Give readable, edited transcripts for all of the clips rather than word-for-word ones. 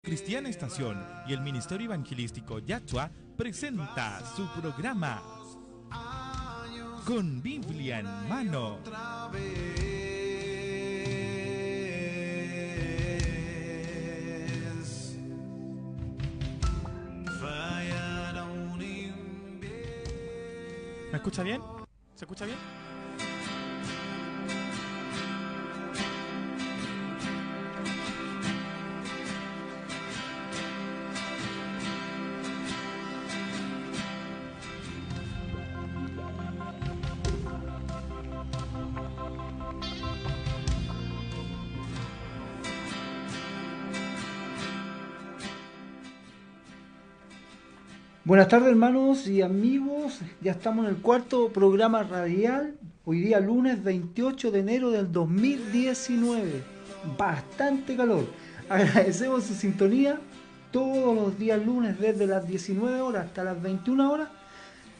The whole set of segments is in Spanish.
Cristiana Estación y el Ministerio Evangelístico Yachua presenta su programa Con Biblia en Mano. ¿Me escucha bien? ¿Se escucha bien? Buenas tardes, hermanos y amigos, ya estamos en el cuarto programa radial, hoy día lunes 28 de enero del 2019, bastante calor. Agradecemos su sintonía todos los días lunes desde las 19 horas hasta las 21 horas.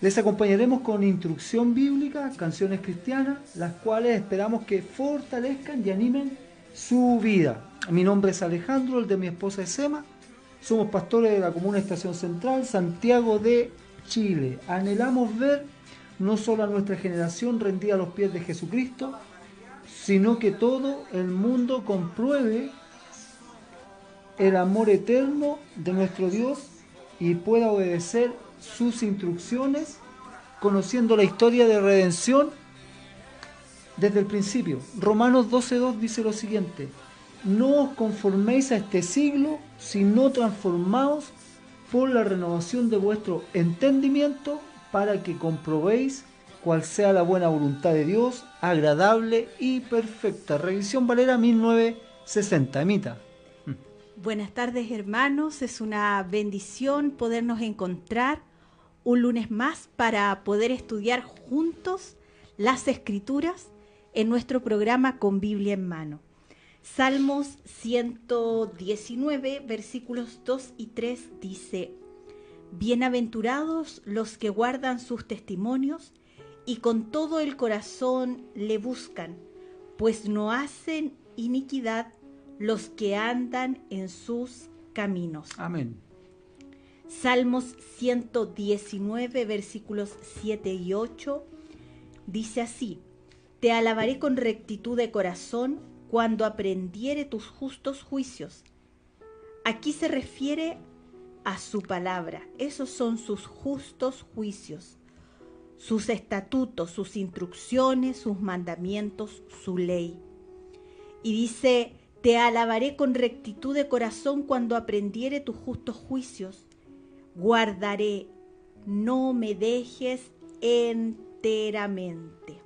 Les acompañaremos con instrucción bíblica, canciones cristianas, las cuales esperamos que fortalezcan y animen su vida. Mi nombre es Alejandro, el de mi esposa es Sema. Somos pastores de la Comuna Estación Central, Santiago de Chile. Anhelamos ver no solo a nuestra generación rendida a los pies de Jesucristo, sino que todo el mundo compruebe el amor eterno de nuestro Dios y pueda obedecer sus instrucciones, conociendo la historia de redención desde el principio. Romanos 12:2 dice lo siguiente: no os conforméis a este siglo, sino transformaos por la renovación de vuestro entendimiento, para que comprobéis cuál sea la buena voluntad de Dios, agradable y perfecta. Revisión Valera 1960. Emita. Buenas tardes, hermanos, es una bendición podernos encontrar un lunes más para poder estudiar juntos las Escrituras en nuestro programa Con Biblia en Mano. Salmos 119, versículos 2 y 3 dice: bienaventurados los que guardan sus testimonios y con todo el corazón le buscan, pues no hacen iniquidad los que andan en sus caminos. Amén. Salmos 119, versículos 7 y 8 dice así: te alabaré con rectitud de corazón cuando aprendiere tus justos juicios. Aquí se refiere a su palabra. Esos son sus justos juicios, sus estatutos, sus instrucciones, sus mandamientos, su ley. Y dice: te alabaré con rectitud de corazón cuando aprendiere tus justos juicios. Guardaré, no me dejes enteramente.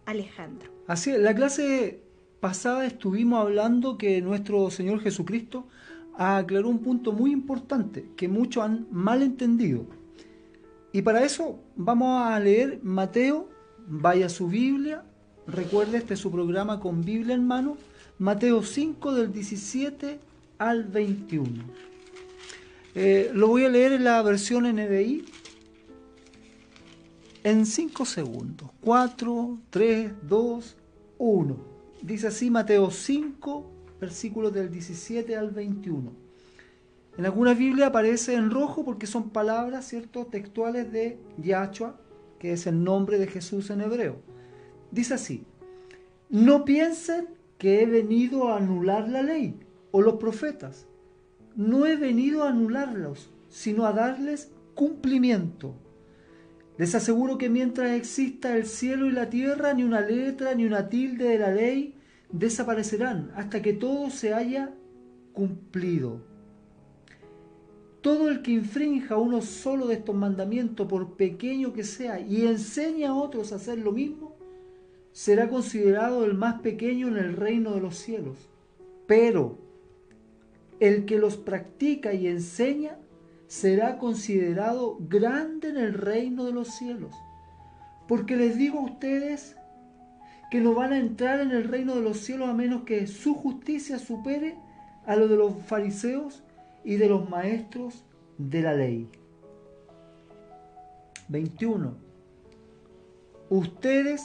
Alejandro. Así es, la clase pasada estuvimos hablando que nuestro Señor Jesucristo aclaró un punto muy importante que muchos han mal entendido. Y para eso vamos a leer Mateo. Vaya a su Biblia, recuerde, este es su programa Con Biblia en Mano. Mateo 5 del 17 al 21. Lo voy a leer en la versión NBI en 5 segundos. 4, 3, 2, 1. Dice así Mateo 5, versículos del 17 al 21. En algunas Biblias aparece en rojo porque son palabras, ¿cierto?, textuales de Yahshua, que es el nombre de Jesús en hebreo. Dice así: no piensen que he venido a anular la ley o los profetas. No he venido a anularlos, sino a darles cumplimiento. Les aseguro que mientras exista el cielo y la tierra, ni una letra ni una tilde de la ley desaparecerán hasta que todo se haya cumplido. Todo el que infrinja uno solo de estos mandamientos, por pequeño que sea, y enseña a otros a hacer lo mismo, será considerado el más pequeño en el reino de los cielos. Pero el que los practica y enseña será considerado grande en el reino de los cielos. Porque les digo a ustedes que no van a entrar en el reino de los cielos a menos que su justicia supere a lo de los fariseos y de los maestros de la ley. 21. Ustedes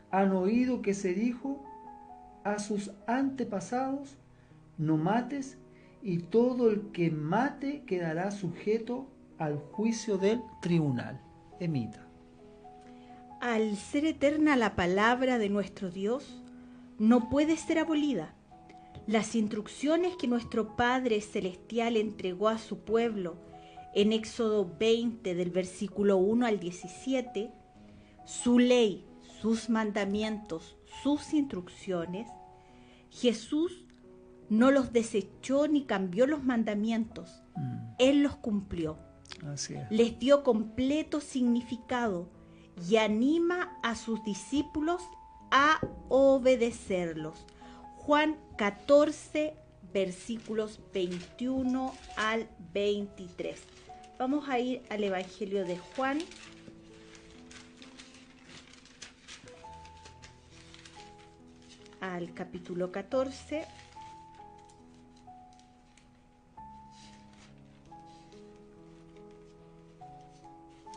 han oído que se dijo a sus antepasados: no mates, y todo el que mate quedará sujeto al juicio del tribunal. Emita. Al ser eterna la palabra de nuestro Dios, no puede ser abolida. Las instrucciones que nuestro Padre Celestial entregó a su pueblo en Éxodo 20, del versículo 1 al 17, su ley, sus mandamientos, sus instrucciones, Jesús no los desechó ni cambió los mandamientos. Él los cumplió. Así es. Les dio completo significado y anima a sus discípulos a obedecerlos. Juan 14, versículos 21 al 23. Vamos a ir al Evangelio de Juan. Al capítulo 14.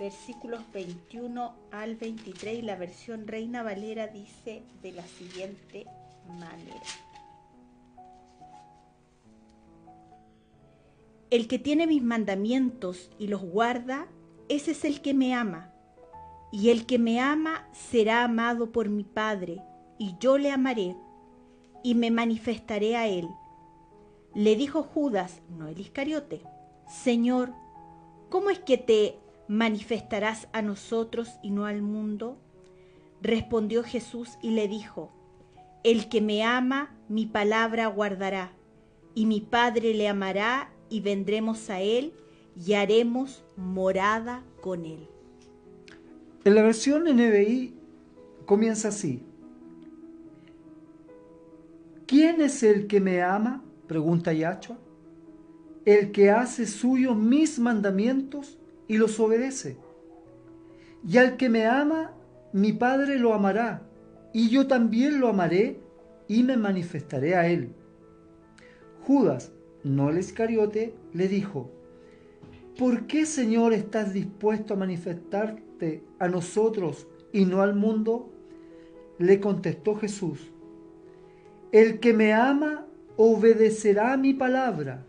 Versículos 21 al 23, y la versión Reina Valera dice de la siguiente manera. El que tiene mis mandamientos y los guarda, ese es el que me ama. Y el que me ama será amado por mi Padre, y yo le amaré, y me manifestaré a él. Le dijo Judas, no el Iscariote: Señor, ¿cómo es que te manifestarás a nosotros y no al mundo? Respondió Jesús y le dijo: El que me ama, mi palabra guardará, y mi Padre le amará, y vendremos a él, y haremos morada con él. En la versión NBI comienza así. ¿Quién es el que me ama?, pregunta Yahshua. El que hace suyos mis mandamientos y los obedece. Y al que me ama, mi Padre lo amará, y yo también lo amaré y me manifestaré a él. Judas, no el Iscariote, le dijo: ¿Por qué, Señor, estás dispuesto a manifestarte a nosotros y no al mundo? Le contestó Jesús: El que me ama obedecerá mi palabra,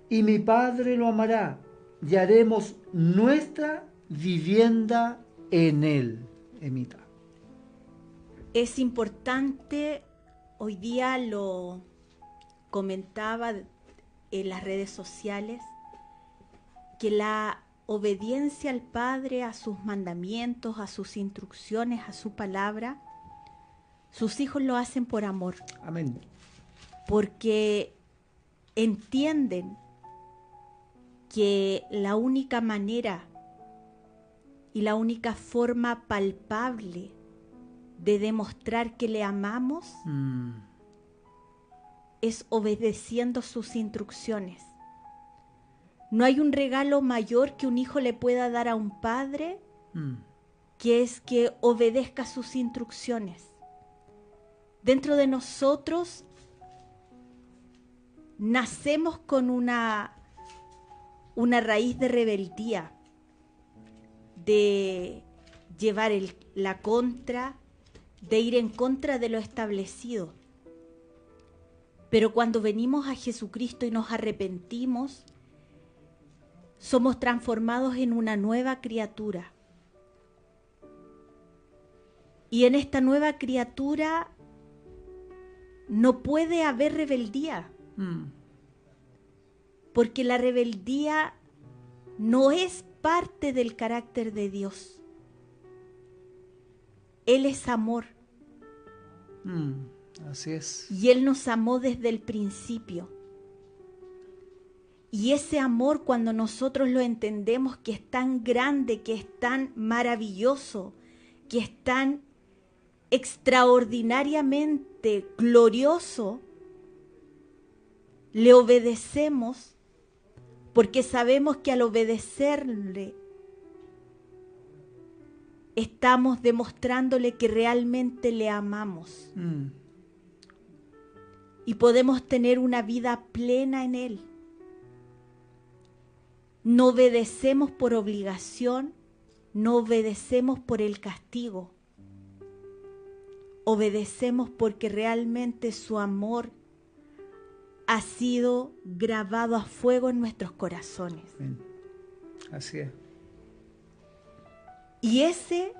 y mi Padre lo amará, y haremos nuestra vivienda en él. Emita. Es importante, hoy día lo comentaba en las redes sociales, que la obediencia al Padre, a sus mandamientos, a sus instrucciones, a su palabra, sus hijos lo hacen por amor. Amén. Porque entienden que la única manera y la única forma palpable de demostrar que le amamos es obedeciendo sus instrucciones. No hay un regalo mayor que un hijo le pueda dar a un padre que es que obedezca sus instrucciones. Dentro de nosotros nacemos con una raíz de rebeldía, de llevar la contra, de ir en contra de lo establecido. Pero cuando venimos a Jesucristo y nos arrepentimos, somos transformados en una nueva criatura. Y en esta nueva criatura no puede haber rebeldía. Porque la rebeldía no es parte del carácter de Dios. Él es amor. Así es. Y Él nos amó desde el principio. Y ese amor, cuando nosotros lo entendemos, que es tan grande, que es tan maravilloso, que es tan extraordinariamente glorioso, le obedecemos porque sabemos que al obedecerle estamos demostrándole que realmente le amamos. Y podemos tener una vida plena en Él. No obedecemos por obligación, no obedecemos por el castigo. Obedecemos porque realmente su amor ha sido grabado a fuego en nuestros corazones. Amén. Así es. Y ese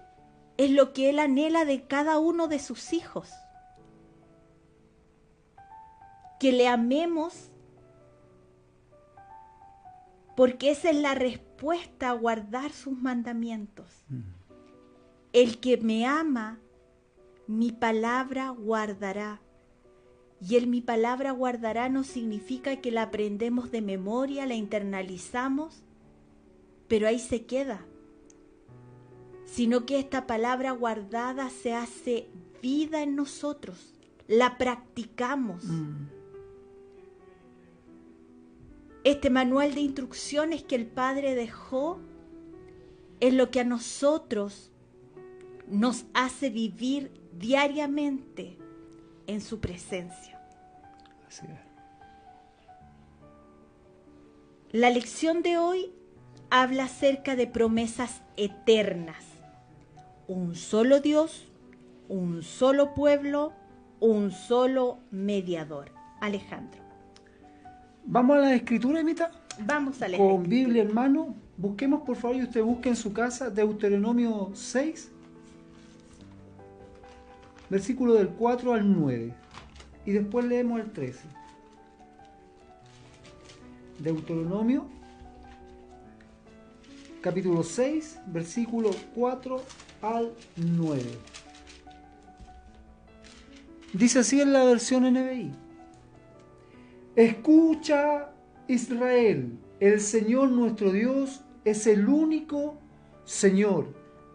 es lo que Él anhela de cada uno de sus hijos. Que le amemos, porque esa es la respuesta a guardar sus mandamientos. El que me ama, mi palabra guardará. Y el mi palabra guardará no significa que la aprendemos de memoria, la internalizamos, pero ahí se queda. Sino que esta palabra guardada se hace vida en nosotros, la practicamos. Este manual de instrucciones que el Padre dejó es lo que a nosotros nos hace vivir diariamente en su presencia. Así es. La lección de hoy habla acerca de promesas eternas. Un solo Dios, un solo pueblo, un solo mediador. Alejandro. Vamos a la escritura, Emita. Vamos a leer. Con Biblia en mano, busquemos por favor, y usted busque en su casa Deuteronomio 6, versículo del 4 al 9. Y después leemos el 13. Deuteronomio, capítulo 6, versículo 4 al 9. Dice así en la versión NBI. Escucha, Israel, el Señor nuestro Dios es el único Señor.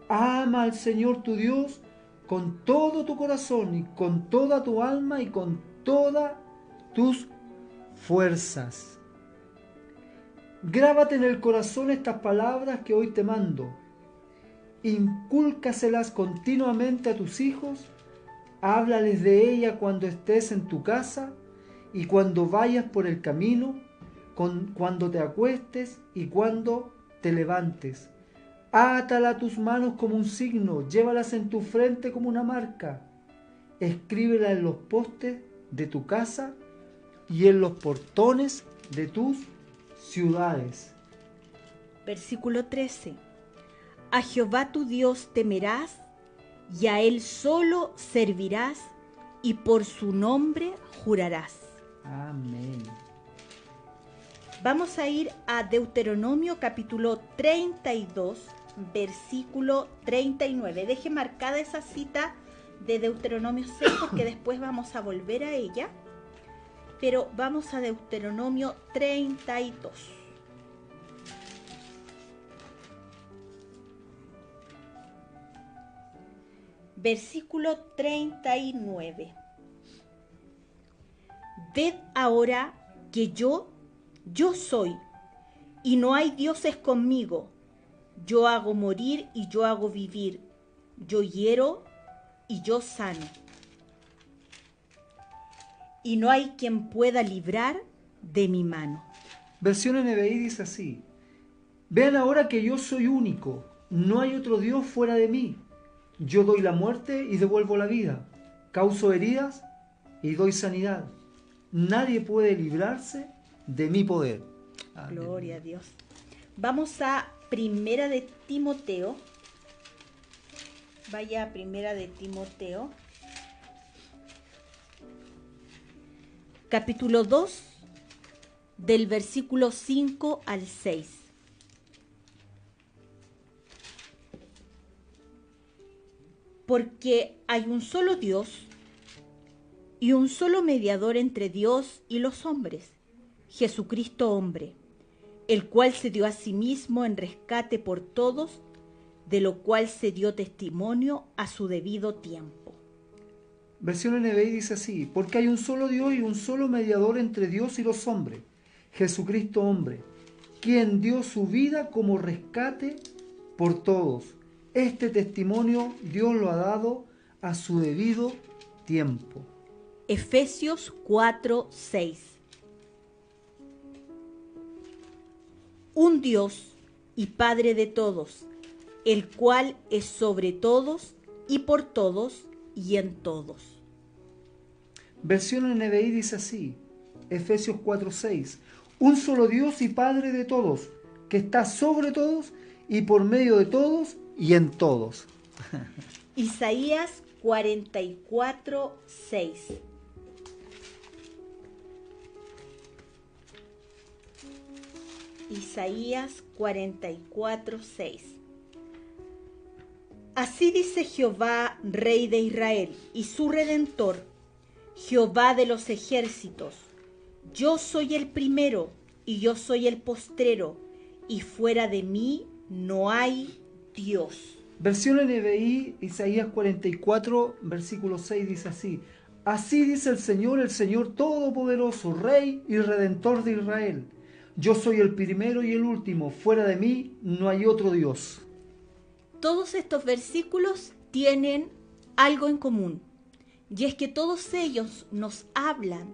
Ama al Señor tu Dios con todo tu corazón y con toda tu alma y con todas tus fuerzas. Grábate en el corazón estas palabras que hoy te mando. Incúlcaselas continuamente a tus hijos. Háblales de ella cuando estés en tu casa y cuando vayas por el camino, cuando te acuestes y cuando te levantes. Átala a tus manos como un signo, llévalas en tu frente como una marca. Escríbela en los postes de tu casa y en los portones de tus ciudades. Versículo 13. A Jehová tu Dios temerás y a Él solo servirás y por su nombre jurarás. Amén. Vamos a ir a Deuteronomio capítulo 32, versículo 39. Deje marcada esa cita de Deuteronomio 6 porque después vamos a volver a ella. Pero vamos a Deuteronomio 32. Versículo 39. Ved ahora que yo soy, y no hay dioses conmigo. Yo hago morir y yo hago vivir. Yo hiero y yo sano. Y no hay quien pueda librar de mi mano. Versión NBI dice así. Vean ahora que yo soy único. No hay otro Dios fuera de mí. Yo doy la muerte y devuelvo la vida. Causo heridas y doy sanidad. Nadie puede librarse de mi poder. Gloria a Dios. Vamos a Primera de Timoteo. Vaya a Primera de Timoteo. Capítulo 2, del versículo 5 al 6. Porque hay un solo Dios y un solo mediador entre Dios y los hombres, Jesucristo hombre, el cual se dio a sí mismo en rescate por todos, de lo cual se dio testimonio a su debido tiempo. Versión NBI dice así. Porque hay un solo Dios y un solo mediador entre Dios y los hombres, Jesucristo hombre, quien dio su vida como rescate por todos. Este testimonio Dios lo ha dado a su debido tiempo. Efesios 4:6. Un Dios y Padre de todos, el cual es sobre todos y por todos y en todos. Versión NBI dice así. Efesios 4:6. Un solo Dios y Padre de todos, que está sobre todos y por medio de todos y en todos. Isaías 44:6. Isaías 44:6. Así dice Jehová, Rey de Israel, y su Redentor, Jehová de los ejércitos: yo soy el primero y yo soy el postrero, y fuera de mí no hay Dios. Versión NBI, Isaías 44, versículo 6 dice así: así dice el Señor Todopoderoso, Rey y Redentor de Israel. Yo soy el primero y el último, fuera de mí no hay otro Dios. Todos estos versículos tienen algo en común, y es que todos ellos nos hablan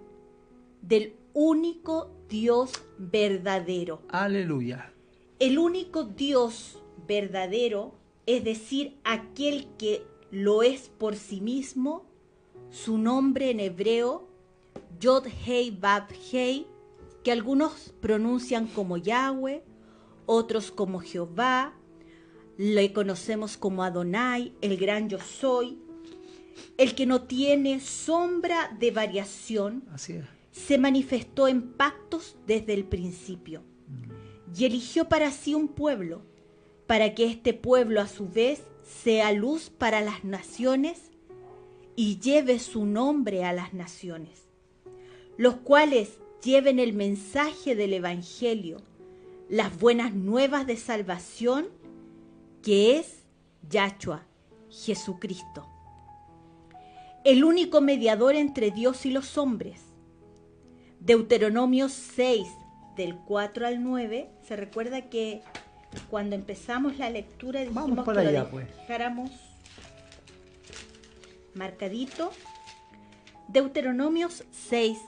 del único Dios verdadero. Aleluya. El único Dios verdadero, es decir, aquel que lo es por sí mismo, su nombre en hebreo, Yod Hei Vav Hei, que algunos pronuncian como Yahweh, otros como Jehová, le conocemos como Adonai, el gran yo soy, el que no tiene sombra de variación. Así es. Se manifestó en pactos desde el principio y eligió para sí un pueblo, para que este pueblo a su vez sea luz para las naciones y lleve su nombre a las naciones, los cuales lleven el mensaje del Evangelio, las buenas nuevas de salvación, que es Yahshua, Jesucristo, el único mediador entre Dios y los hombres. Deuteronomio 6, del 4 al 9, se recuerda que cuando empezamos la lectura dijimos Vamos para que allá, lo pues. dejáramos marcadito. Deuteronomios 6,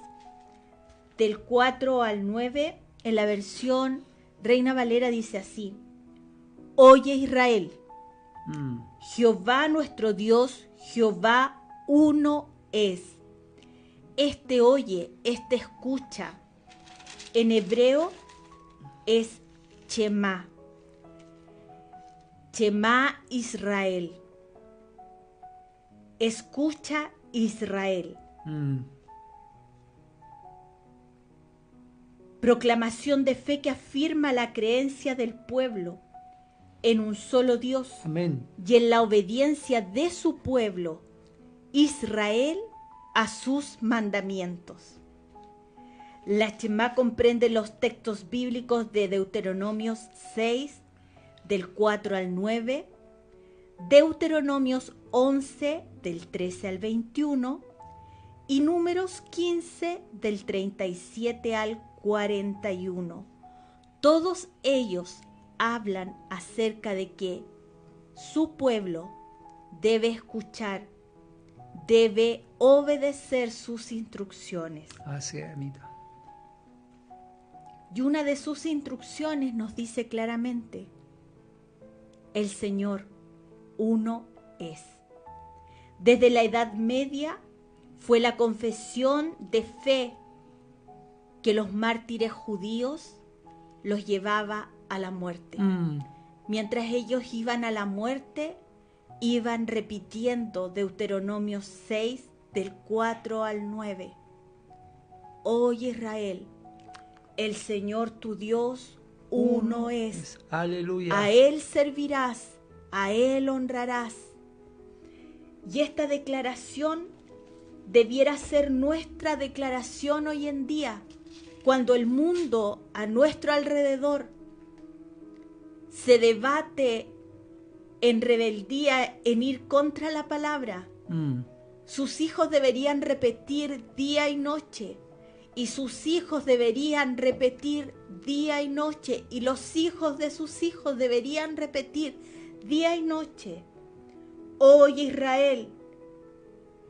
del 4 al 9, en la versión Reina Valera dice así: oye Israel, Jehová nuestro Dios, Jehová uno es. Este oye, este escucha. En hebreo es Shema. Shema Israel. Escucha Israel. Proclamación de fe que afirma la creencia del pueblo en un solo Dios. Amén. Y en la obediencia de su pueblo, Israel, a sus mandamientos. La Shema comprende los textos bíblicos de Deuteronomios 6, del 4 al 9, Deuteronomios 11, del 13 al 21, y Números 15, del 37 al 41. Todos ellos hablan acerca de que su pueblo debe escuchar, debe obedecer sus instrucciones. Así es, Anita. Y una de sus instrucciones nos dice claramente: el Señor uno es. Desde la Edad Media fue la confesión de fe que los mártires judíos los llevaba a la muerte. Mientras ellos iban a la muerte, iban repitiendo Deuteronomio 6, del 4 al 9. Oye Israel, el Señor tu Dios uno es. Aleluya. A Él servirás, a Él honrarás. Y esta declaración debiera ser nuestra declaración hoy en día, cuando el mundo a nuestro alrededor se debate en rebeldía, en ir contra la palabra. Sus hijos deberían repetir día y noche, y sus hijos deberían repetir día y noche, y los hijos de sus hijos deberían repetir día y noche: oye Israel,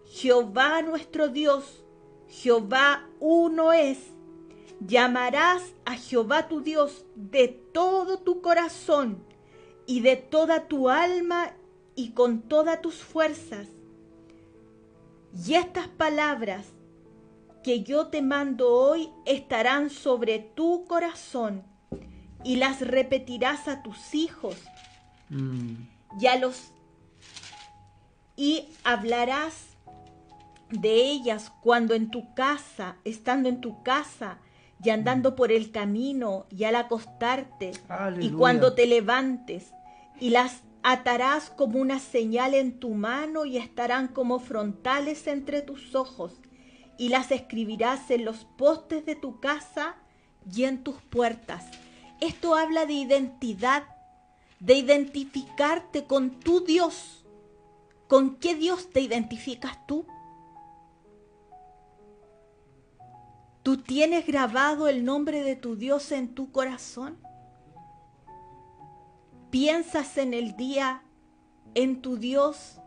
Jehová nuestro Dios, Jehová uno es. Llamarás a Jehová tu Dios de todo tu corazón y de toda tu alma y con todas tus fuerzas. Y estas palabras que yo te mando hoy estarán sobre tu corazón y las repetirás a tus hijos y hablarás de ellas cuando en tu casa, estando en tu casa y andando por el camino y al acostarte. Aleluya. Y cuando te levantes, y las atarás como una señal en tu mano y estarán como frontales entre tus ojos, y las escribirás en los postes de tu casa y en tus puertas. Esto habla de identidad, de identificarte con tu Dios. ¿Con qué Dios te identificas tú? ¿Tú tienes grabado el nombre de tu Dios en tu corazón? ¿Piensas en el día, en tu Dios,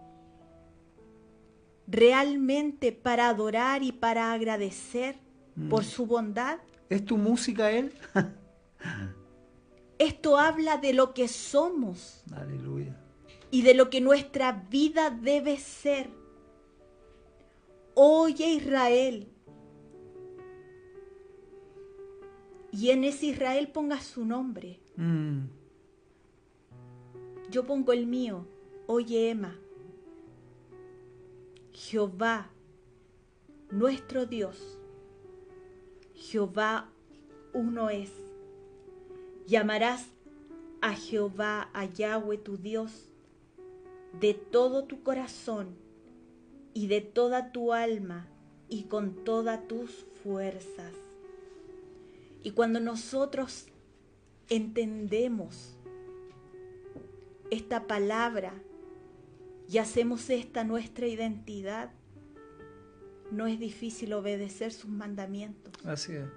realmente para adorar y para agradecer por su bondad? ¿Es tu música Él? Esto habla de lo que somos. Aleluya. Y de lo que nuestra vida debe ser. Oye, Israel. Y en ese Israel ponga su nombre. Yo pongo el mío. Oye, Emma. Jehová, nuestro Dios. Jehová uno es. Llamarás a Jehová, a Yahweh tu Dios, de todo tu corazón y de toda tu alma y con todas tus fuerzas. Y cuando nosotros entendemos esta palabra y hacemos esta nuestra identidad, no es difícil obedecer sus mandamientos. Así es.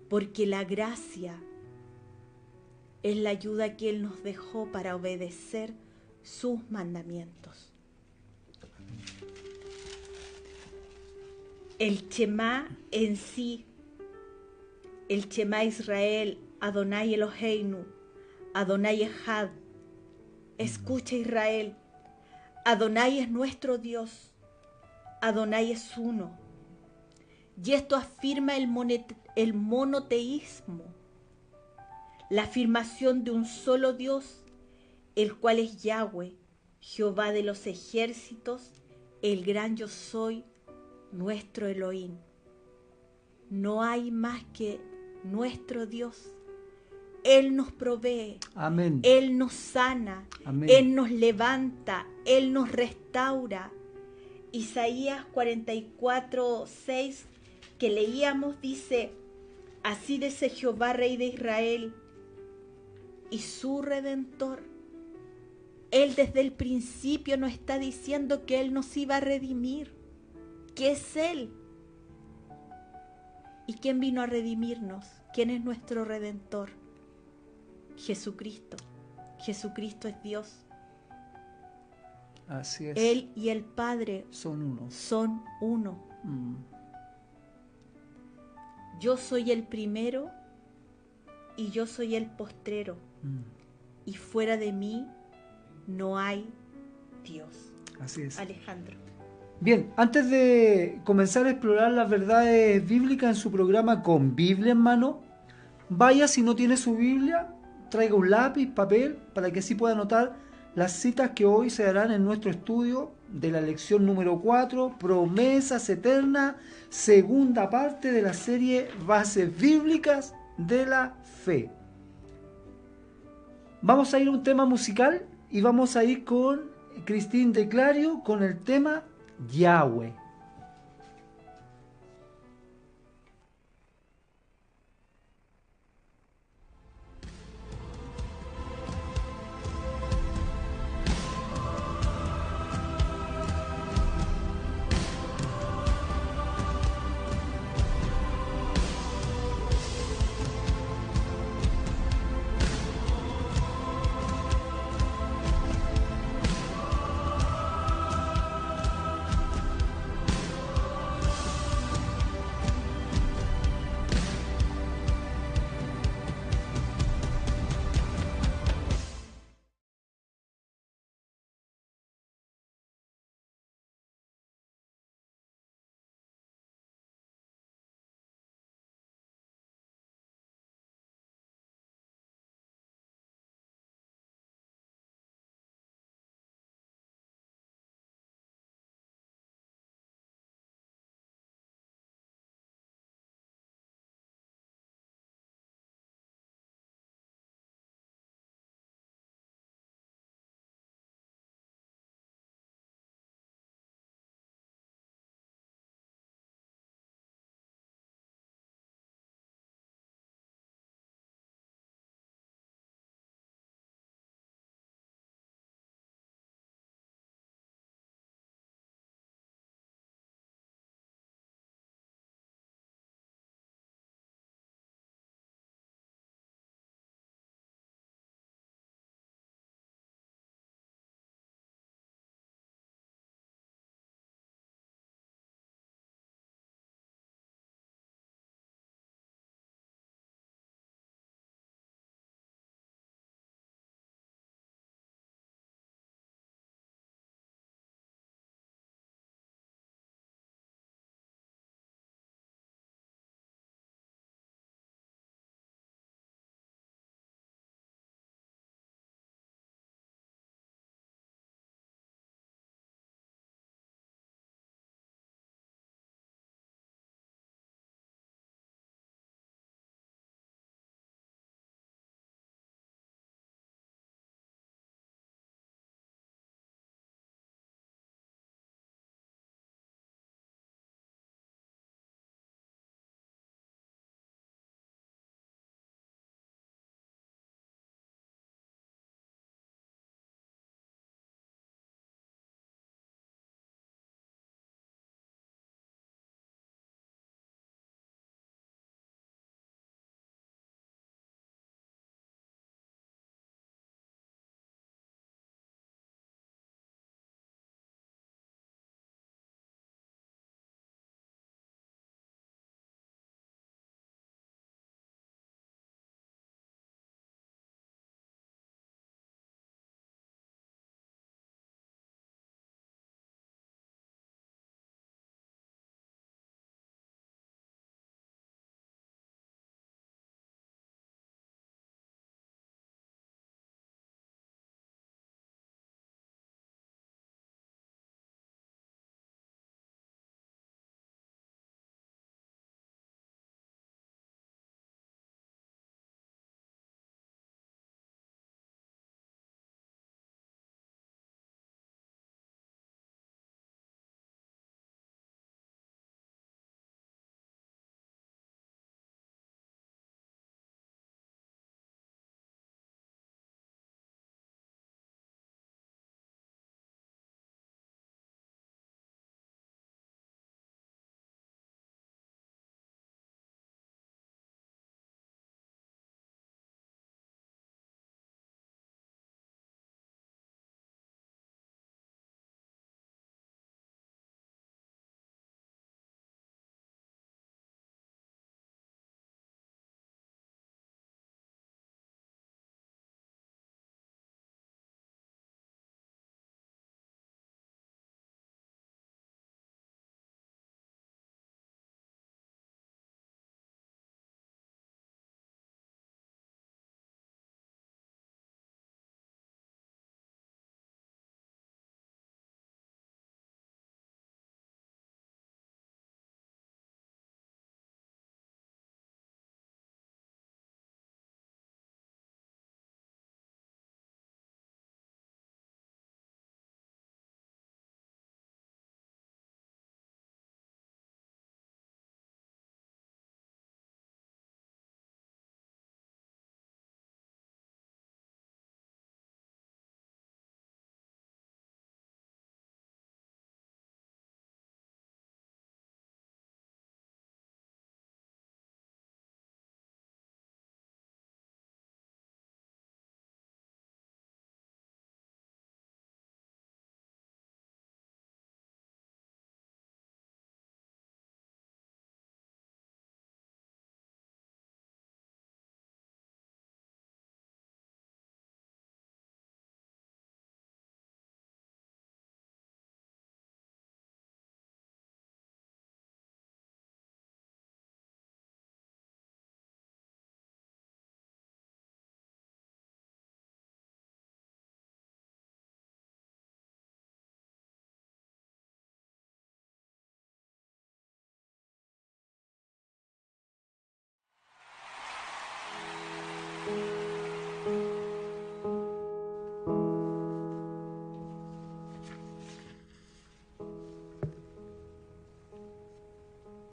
Porque la gracia es la ayuda que Él nos dejó para obedecer sus mandamientos. El Shema en sí, el Shema Israel, Adonai Eloheinu, Adonai Echad. Escucha, Israel, Adonai es nuestro Dios, Adonai es uno. Y esto afirma el monoteísmo, la afirmación de un solo Dios, el cual es Yahweh, Jehová de los ejércitos, el gran yo soy, nuestro Elohim. No hay más que nuestro Dios. Él nos provee. Amén. Él nos sana. Amén. Él nos levanta. Él nos restaura. Isaías 44:6 que leíamos dice: así dice Jehová, Rey de Israel y su Redentor. Él desde el principio nos está diciendo que Él nos iba a redimir, que es Él. ¿Y quién vino a redimirnos? ¿Quién es nuestro Redentor? Jesucristo. Jesucristo es Dios. Así es. Él y el Padre son uno. Son uno. Yo soy el primero y yo soy el postrero. Y fuera de mí no hay Dios. Así es. Alejandro. Bien, antes de comenzar a explorar las verdades bíblicas en su programa Con Biblia en Mano, vaya, si no tiene su Biblia, traiga un lápiz, papel, para que así pueda anotar las citas que hoy se darán en nuestro estudio de la lección número 4, Promesas Eternas, segunda parte de la serie Bases Bíblicas de la Fe. Vamos a ir a un tema musical y vamos a ir con Cristín de Clario con el tema Yahweh.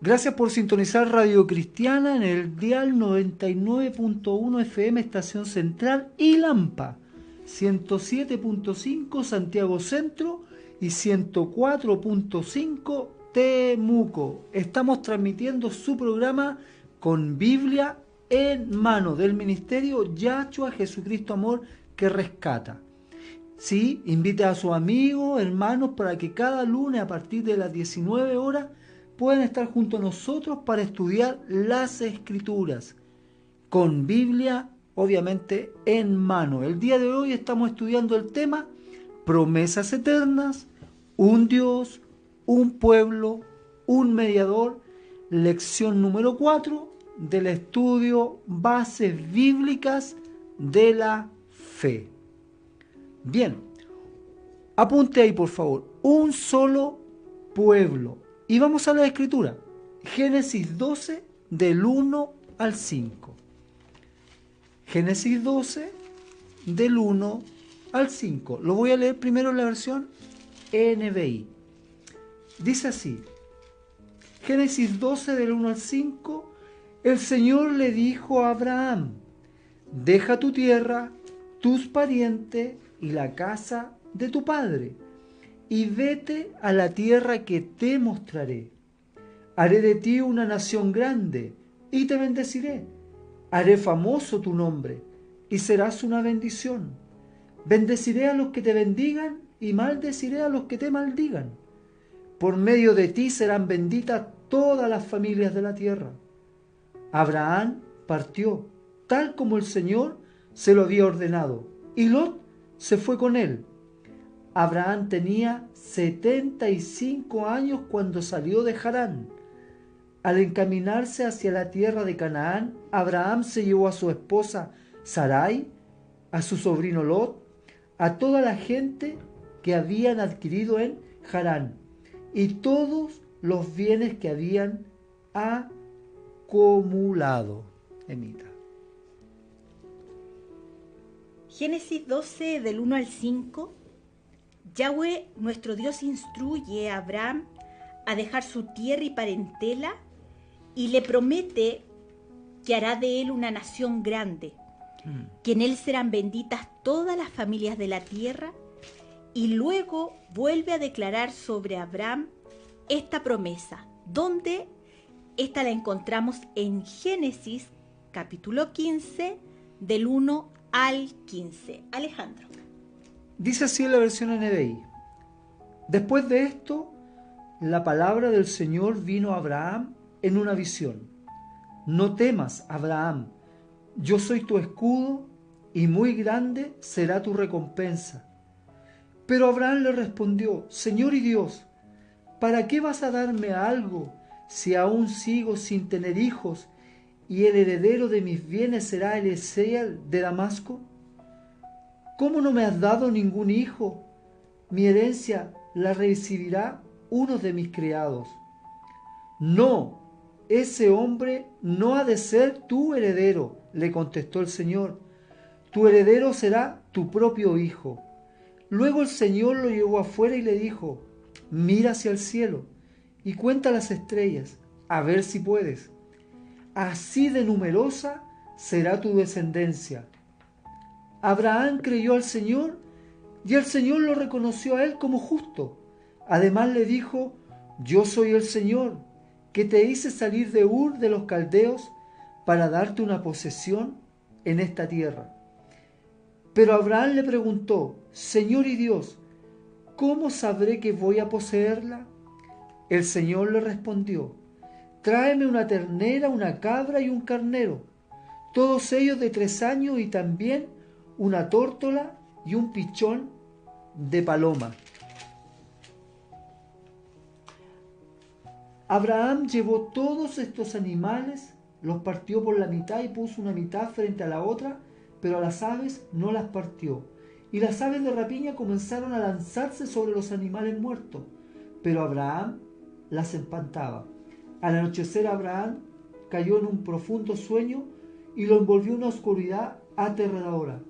Gracias por sintonizar Radio Cristiana en el dial 99.1 FM Estación Central y Lampa, 107.5 Santiago Centro y 104.5 Temuco. Estamos transmitiendo su programa Con Biblia en Mano del Ministerio Yahshua Jesucristo Amor que Rescata. Sí, invite a sus amigos, hermanos, para que cada lunes a partir de las 19 horas puedan estar junto a nosotros para estudiar las Escrituras, con Biblia, obviamente, en mano. El día de hoy estamos estudiando el tema Promesas Eternas, un Dios, un pueblo, un mediador, lección número 4 del estudio Bases Bíblicas de la Fe. Bien, apunte ahí por favor, un solo pueblo. Y vamos a la Escritura, Génesis 12 del 1 al 5. Génesis 12 del 1 al 5. Lo voy a leer primero en la versión NBI. Dice así, Génesis 12 del 1 al 5, el Señor le dijo a Abraham, deja tu tierra, tus parientes y la casa de tu padre, y vete a la tierra que te mostraré. Haré de ti una nación grande, y te bendeciré. Haré famoso tu nombre, y serás una bendición. Bendeciré a los que te bendigan, y maldeciré a los que te maldigan. Por medio de ti serán benditas todas las familias de la tierra. Abraham partió, tal como el Señor se lo había ordenado, y Lot se fue con él. Abraham tenía 75 años cuando salió de Harán. Al encaminarse hacia la tierra de Canaán, Abraham se llevó a su esposa Sarai, a su sobrino Lot, a toda la gente que habían adquirido en Harán y todos los bienes que habían acumulado. Emita. Génesis 12 del 1 al 5. Yahweh, nuestro Dios, instruye a Abraham a dejar su tierra y parentela y le promete que hará de él una nación grande, que en él serán benditas todas las familias de la tierra, y luego vuelve a declarar sobre Abraham esta promesa, donde esta la encontramos en Génesis capítulo 15 del 1 al 15. Alejandro. Dice así en la versión NBI. Después de esto, la palabra del Señor vino a Abraham en una visión. No temas, Abraham, yo soy tu escudo y muy grande será tu recompensa. Pero Abraham le respondió, Señor y Dios, ¿para qué vas a darme algo si aún sigo sin tener hijos y el heredero de mis bienes será Eliezer de Damasco? ¿Cómo no me has dado ningún hijo? Mi herencia la recibirá uno de mis criados. No, ese hombre no ha de ser tu heredero, le contestó el Señor. Tu heredero será tu propio hijo. Luego el Señor lo llevó afuera y le dijo, mira hacia el cielo y cuenta las estrellas, a ver si puedes. Así de numerosa será tu descendencia. Abraham creyó al Señor y el Señor lo reconoció a él como justo. Además le dijo, yo soy el Señor, que te hice salir de Ur de los Caldeos para darte una posesión en esta tierra. Pero Abraham le preguntó, Señor y Dios, ¿cómo sabré que voy a poseerla? El Señor le respondió, tráeme una ternera, una cabra y un carnero, todos ellos de 3 años y también una tórtola y un pichón de paloma. Abraham llevó todos estos animales, los partió por la mitad y puso una mitad frente a la otra, pero a las aves no las partió. Y las aves de rapiña comenzaron a lanzarse sobre los animales muertos, pero Abraham las espantaba. Al anochecer Abraham cayó en un profundo sueño y lo envolvió una oscuridad aterradora.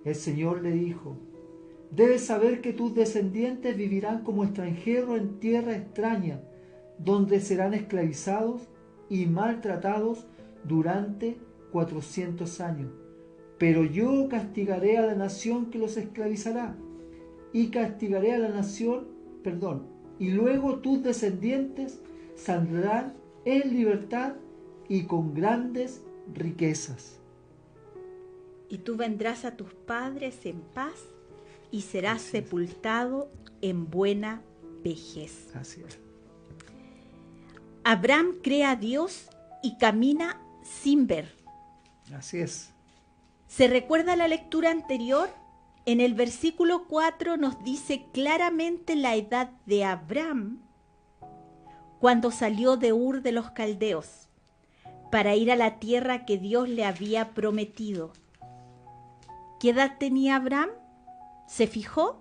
El Señor le dijo, debes saber que tus descendientes vivirán como extranjeros en tierra extraña, donde serán esclavizados y maltratados durante 400 años. Pero yo castigaré a la nación que los esclavizará, y castigaré a la nación, y luego tus descendientes saldrán en libertad y con grandes riquezas. Y tú vendrás a tus padres en paz y serás sepultado en buena vejez. Así es. Abraham cree a Dios y camina sin ver. Así es. ¿Se recuerda la lectura anterior? En el versículo 4 nos dice claramente la edad de Abraham cuando salió de Ur de los Caldeos para ir a la tierra que Dios le había prometido. ¿Qué edad tenía Abraham? ¿Se fijó?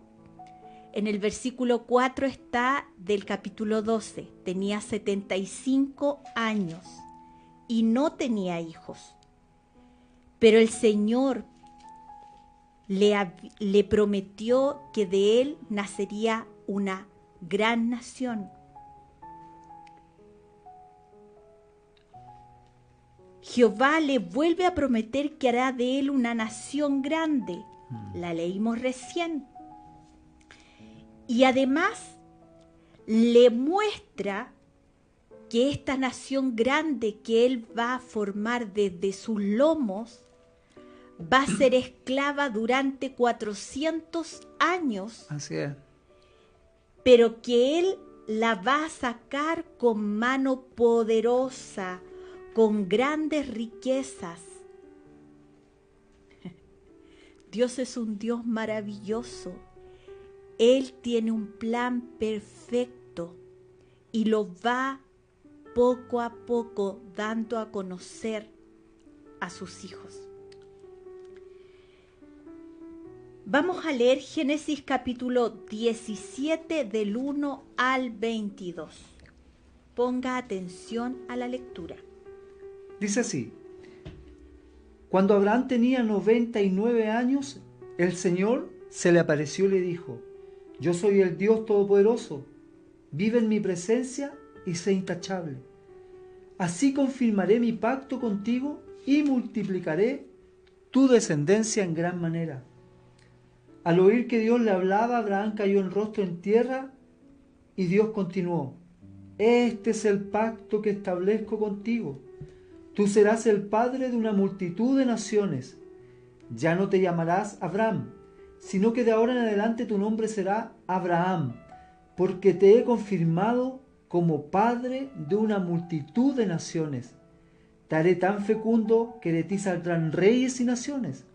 En el versículo 4 está del capítulo 12. Tenía 75 años y no tenía hijos. Pero el Señor le prometió que de él nacería una gran nación. Jehová le vuelve a prometer que hará de él una nación grande. La leímos recién. Y además le muestra que esta nación grande que él va a formar desde sus lomos va a ser esclava durante 400 años. Así es. Pero que él la va a sacar con mano poderosa, con grandes riquezas. Dios es un Dios maravilloso. Él tiene un plan perfecto y lo va poco a poco dando a conocer a sus hijos. Vamos a leer Génesis capítulo 17 del 1 al 22. Ponga atención a la lectura. Dice así: Cuando Abraham tenía 99 años, el Señor se le apareció y le dijo: Yo soy el Dios Todopoderoso, vive en mi presencia y sé intachable. Así confirmaré mi pacto contigo y multiplicaré tu descendencia en gran manera. Al oír que Dios le hablaba, Abraham cayó en rostro en tierra y Dios continuó: Este es el pacto que establezco contigo. Tú serás el padre de una multitud de naciones. Ya no te llamarás Abraham, sino que de ahora en adelante tu nombre será Abraham, porque te he confirmado como padre de una multitud de naciones. Te haré tan fecundo que de ti saldrán reyes y naciones.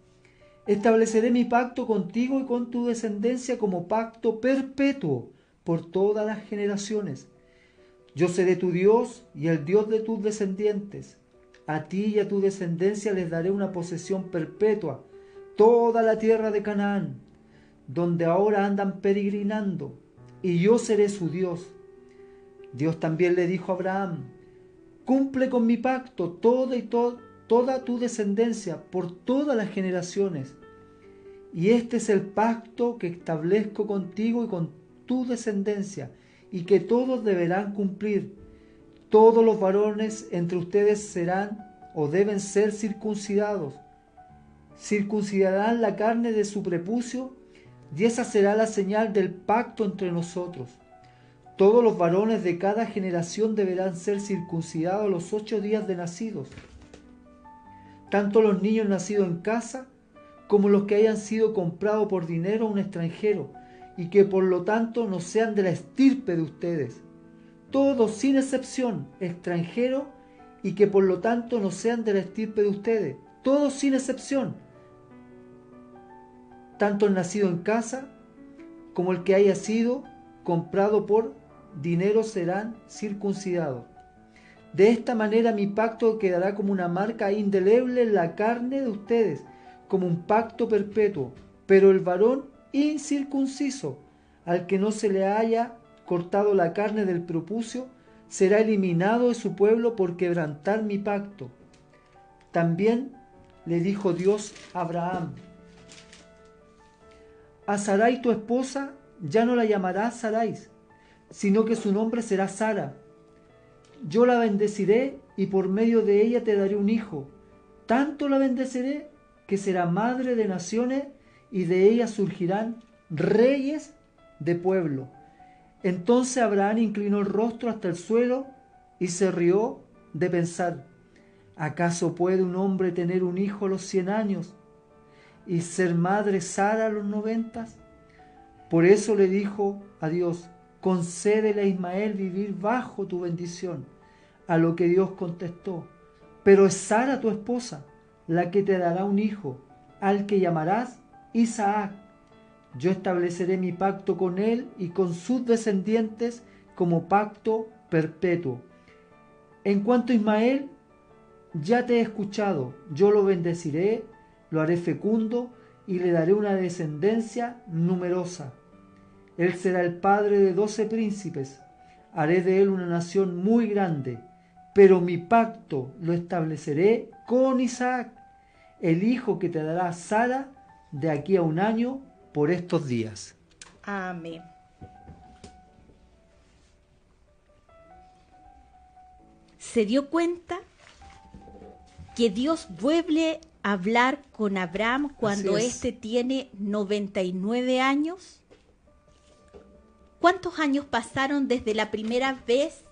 Estableceré mi pacto contigo y con tu descendencia como pacto perpetuo por todas las generaciones. Yo seré tu Dios y el Dios de tus descendientes. A ti y a tu descendencia les daré una posesión perpetua, toda la tierra de Canaán, donde ahora andan peregrinando, y yo seré su Dios. Dios también le dijo a Abraham: Cumple con mi pacto toda tu descendencia por todas las generaciones. Y este es el pacto que establezco contigo y con tu descendencia, y que todos deberán cumplir. Todos los varones entre ustedes serán o deben ser circuncidados. Circuncidarán la carne de su prepucio, y esa será la señal del pacto entre nosotros. Todos los varones de cada generación deberán ser circuncidados los 8 días de nacidos, tanto los niños nacidos en casa como los que hayan sido comprados por dinero a un extranjero, y que por lo tanto no sean de la estirpe de ustedes. Todos sin excepción, extranjeros, y que por lo tanto no sean de la estirpe de ustedes. Todos sin excepción, tanto el nacido en casa como el que haya sido comprado por dinero serán circuncidados. De esta manera mi pacto quedará como una marca indeleble en la carne de ustedes, como un pacto perpetuo. Pero el varón incircunciso, al que no se le haya cortado la carne del prepucio, será eliminado de su pueblo por quebrantar mi pacto. También le dijo Dios a Abraham: A Sarai tu esposa ya no la llamarás Sarai, sino que su nombre será Sara, yo la bendeciré y por medio de ella te daré un hijo. Tanto la bendeciré que será madre de naciones y de ella surgirán reyes de pueblo. Entonces Abraham inclinó el rostro hasta el suelo y se rió de pensar: ¿acaso puede un hombre tener un hijo a los 100 años y ser madre Sara a los 90? Por eso le dijo a Dios: concédele a Ismael vivir bajo tu bendición. A lo que Dios contestó: pero es Sara tu esposa la que te dará un hijo, al que llamarás Isaac. Yo estableceré mi pacto con él y con sus descendientes como pacto perpetuo. En cuanto a Ismael, ya te he escuchado, yo lo bendeciré, lo haré fecundo y le daré una descendencia numerosa. Él será el padre de 12 príncipes, haré de él una nación muy grande, pero mi pacto lo estableceré con Isaac, el hijo que te dará Sara de aquí a un año por estos días. Amén. Se dio cuenta que Dios vuelve a hablar con Abraham cuando éste tiene 99 años. ¿Cuántos años pasaron desde la primera vez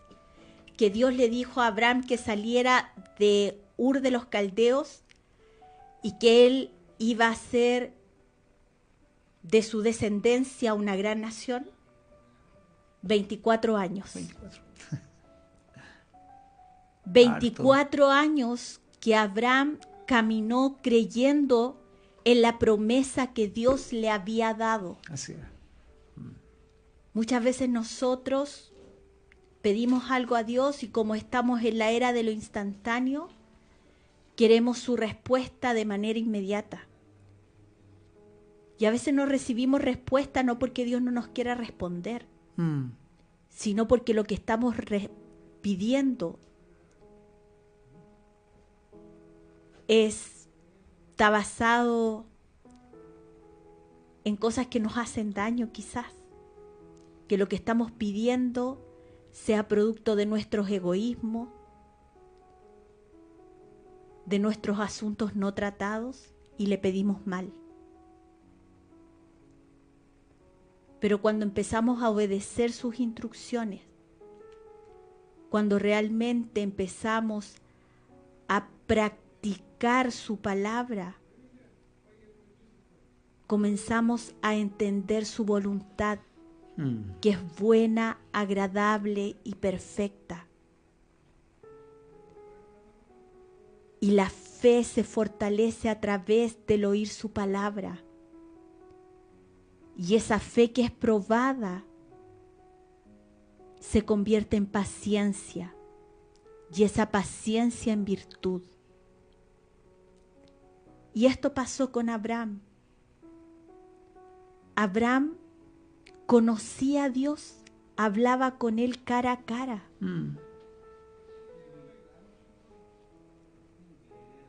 que Dios le dijo a Abraham que saliera de Ur de los Caldeos y que él iba a ser de su descendencia una gran nación? 24 años. 24 años que Abraham caminó creyendo en la promesa que Dios le había dado. Así es. Muchas veces nosotros pedimos algo a Dios y como estamos en la era de lo instantáneo, queremos su respuesta de manera inmediata. Y a veces no recibimos respuesta no porque Dios no nos quiera responder, sino porque lo que estamos pidiendo está basado en cosas que nos hacen daño quizás. Que lo que estamos pidiendo sea producto de nuestros egoísmos, de nuestros asuntos no tratados y le pedimos mal. Pero cuando empezamos a obedecer sus instrucciones, cuando realmente empezamos a practicar su palabra, comenzamos a entender su voluntad, que es buena, agradable y perfecta. Y la fe se fortalece a través del oír su palabra. Y esa fe que es probada se convierte en paciencia. Y esa paciencia en virtud. Y esto pasó con Abraham. Abraham conocía a Dios, hablaba con él cara a cara.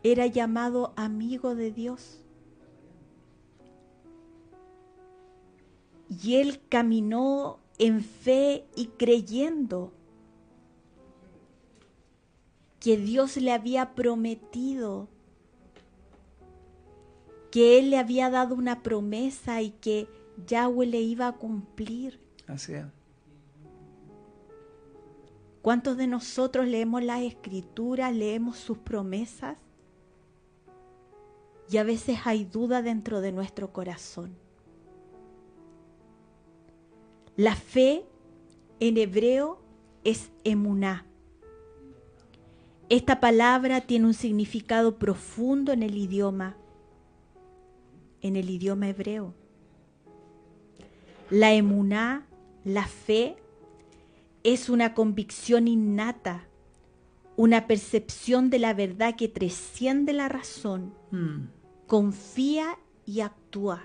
Era llamado amigo de Dios. Y él caminó en fe y creyendo que Dios le había prometido, que él le había dado una promesa y que Yahweh le iba a cumplir. Así es. ¿Cuántos de nosotros leemos las Escrituras, leemos sus promesas? Y a veces hay duda dentro de nuestro corazón. La fe en hebreo es emuná. Esta palabra tiene un significado profundo en el idioma hebreo. La emuná, la fe, es una convicción innata, una percepción de la verdad que trasciende la razón, confía y actúa.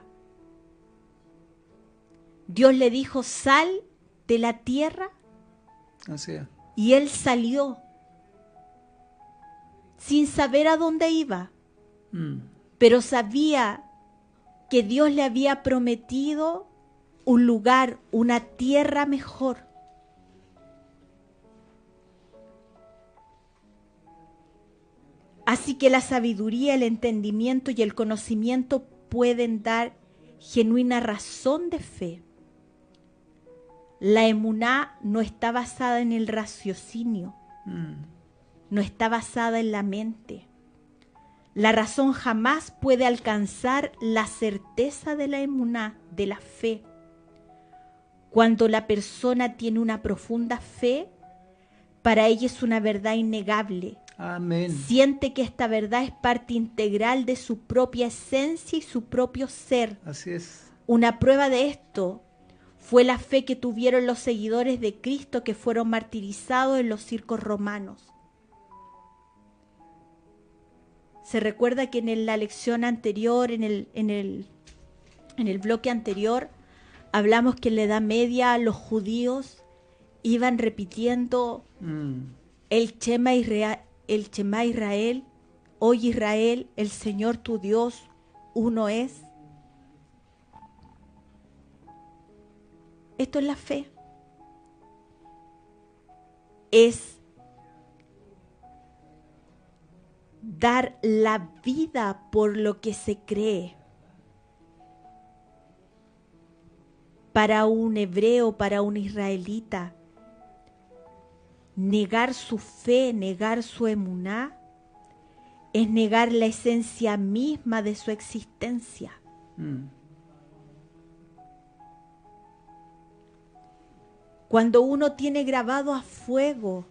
Dios le dijo: sal de la tierra. Así es. Y él salió sin saber a dónde iba, pero sabía que Dios le había prometido un lugar, una tierra mejor. Así que la sabiduría, el entendimiento y el conocimiento pueden dar genuina razón de fe. La emuná no está basada en el raciocinio, no está basada en la mente. La razón jamás puede alcanzar la certeza de la emuná, de la fe. Cuando la persona tiene una profunda fe, para ella es una verdad innegable. Amén. Siente que esta verdad es parte integral de su propia esencia y su propio ser. Así es. Una prueba de esto fue la fe que tuvieron los seguidores de Cristo que fueron martirizados en los circos romanos. Se recuerda que en la lección anterior, en el bloque anterior, hablamos que en la Edad Media los judíos iban repitiendo el Shema Israel, oye Israel, el Señor tu Dios, uno es. Esto es la fe. Es dar la vida por lo que se cree. Para un hebreo, para un israelita, negar su fe, negar su emuná, es negar la esencia misma de su existencia. Cuando uno tiene grabado a fuego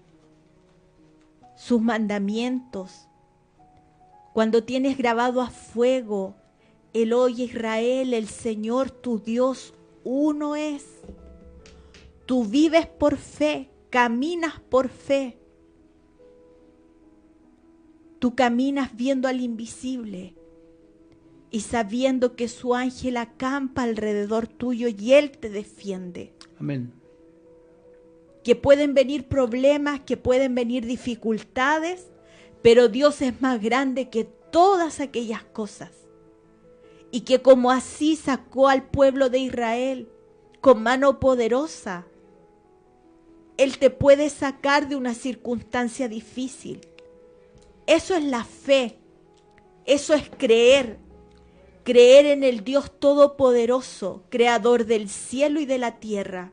sus mandamientos, cuando tienes grabado a fuego el oye Israel, el Señor tu Dios uno es, tú vives por fe, caminas por fe. Tú caminas viendo al invisible y sabiendo que su ángel acampa alrededor tuyo y Él te defiende. Amén. Que pueden venir problemas, que pueden venir dificultades, pero Dios es más grande que todas aquellas cosas. Y que como así sacó al pueblo de Israel con mano poderosa, Él te puede sacar de una circunstancia difícil. Eso es la fe, eso es creer en el Dios Todopoderoso, Creador del cielo y de la tierra.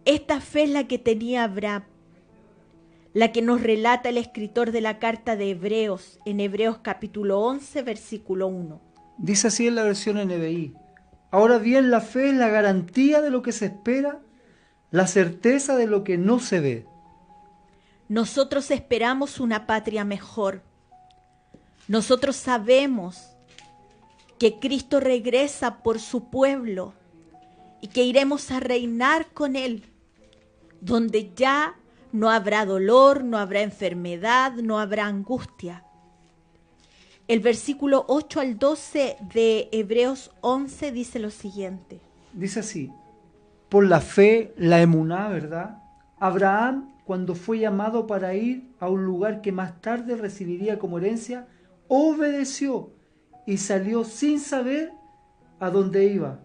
Esta fe es la que tenía Abraham, la que nos relata el escritor de la carta de Hebreos, en Hebreos capítulo 11, versículo 1. Dice así en la versión NBI. Ahora bien, la fe es la garantía de lo que se espera, la certeza de lo que no se ve. Nosotros esperamos una patria mejor. Nosotros sabemos que Cristo regresa por su pueblo y que iremos a reinar con Él, donde ya no habrá dolor, no habrá enfermedad, no habrá angustia. El versículo 8 al 12 de Hebreos 11 dice lo siguiente. Dice así, por la fe, la emuná, ¿verdad? Abraham, cuando fue llamado para ir a un lugar que más tarde recibiría como herencia, obedeció y salió sin saber a dónde iba.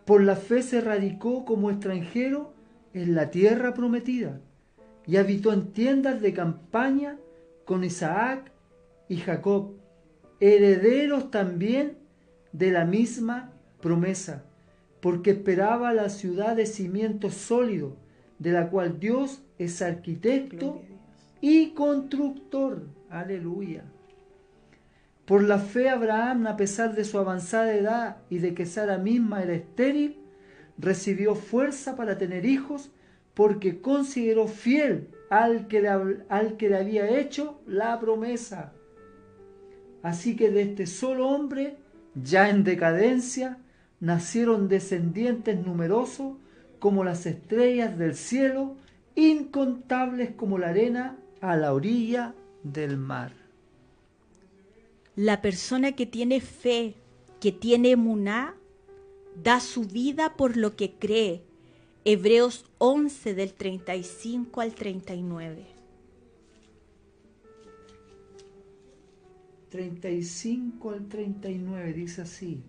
Por la fe se radicó como extranjero en la tierra prometida y habitó en tiendas de campaña con Isaac y Jacob, herederos también de la misma promesa, porque esperaba la ciudad de cimientos sólidos, de la cual Dios es arquitecto y constructor. Aleluya. Por la fe Abraham, a pesar de su avanzada edad y de que Sara misma era estéril, recibió fuerza para tener hijos porque consideró fiel al que le había hecho la promesa. Así que de este solo hombre, ya en decadencia, nacieron descendientes numerosos como las estrellas del cielo, incontables como la arena a la orilla del mar. La persona que tiene fe, que tiene emuná, da su vida por lo que cree. Hebreos 11 del 35 al 39. 35 al 39 dice así.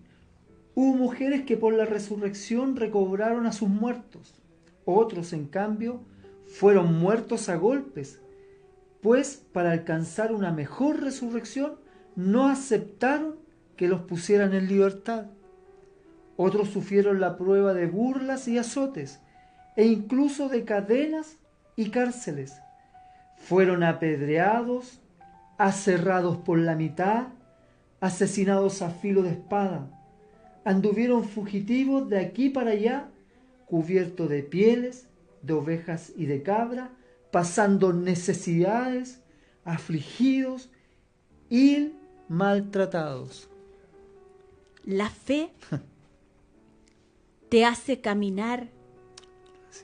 Hubo mujeres que por la resurrección recobraron a sus muertos. Otros, en cambio, fueron muertos a golpes, pues para alcanzar una mejor resurrección no aceptaron que los pusieran en libertad. Otros sufrieron la prueba de burlas y azotes, e incluso de cadenas y cárceles. Fueron apedreados, aserrados por la mitad, asesinados a filo de espada. Anduvieron fugitivos de aquí para allá, cubiertos de pieles, de ovejas y de cabra, pasando necesidades, afligidos y maltratados. La fe te hace caminar,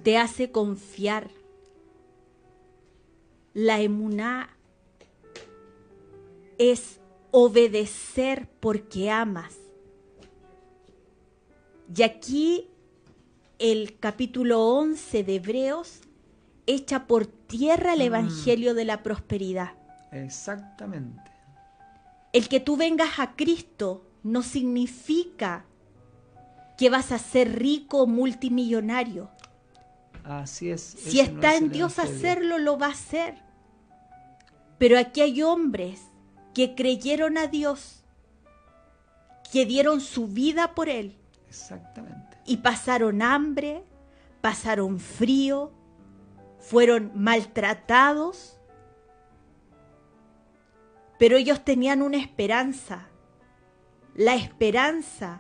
te hace confiar. La emuná es obedecer porque amas. Y aquí el capítulo 11 de Hebreos echa por tierra el evangelio de la prosperidad. Exactamente. El que tú vengas a Cristo no significa que vas a ser rico o multimillonario. Así es. Si está en Dios hacerlo, lo va a hacer. Pero aquí hay hombres que creyeron a Dios, que dieron su vida por Él. Exactamente. Y pasaron hambre, pasaron frío, fueron maltratados. Pero ellos tenían una esperanza. La esperanza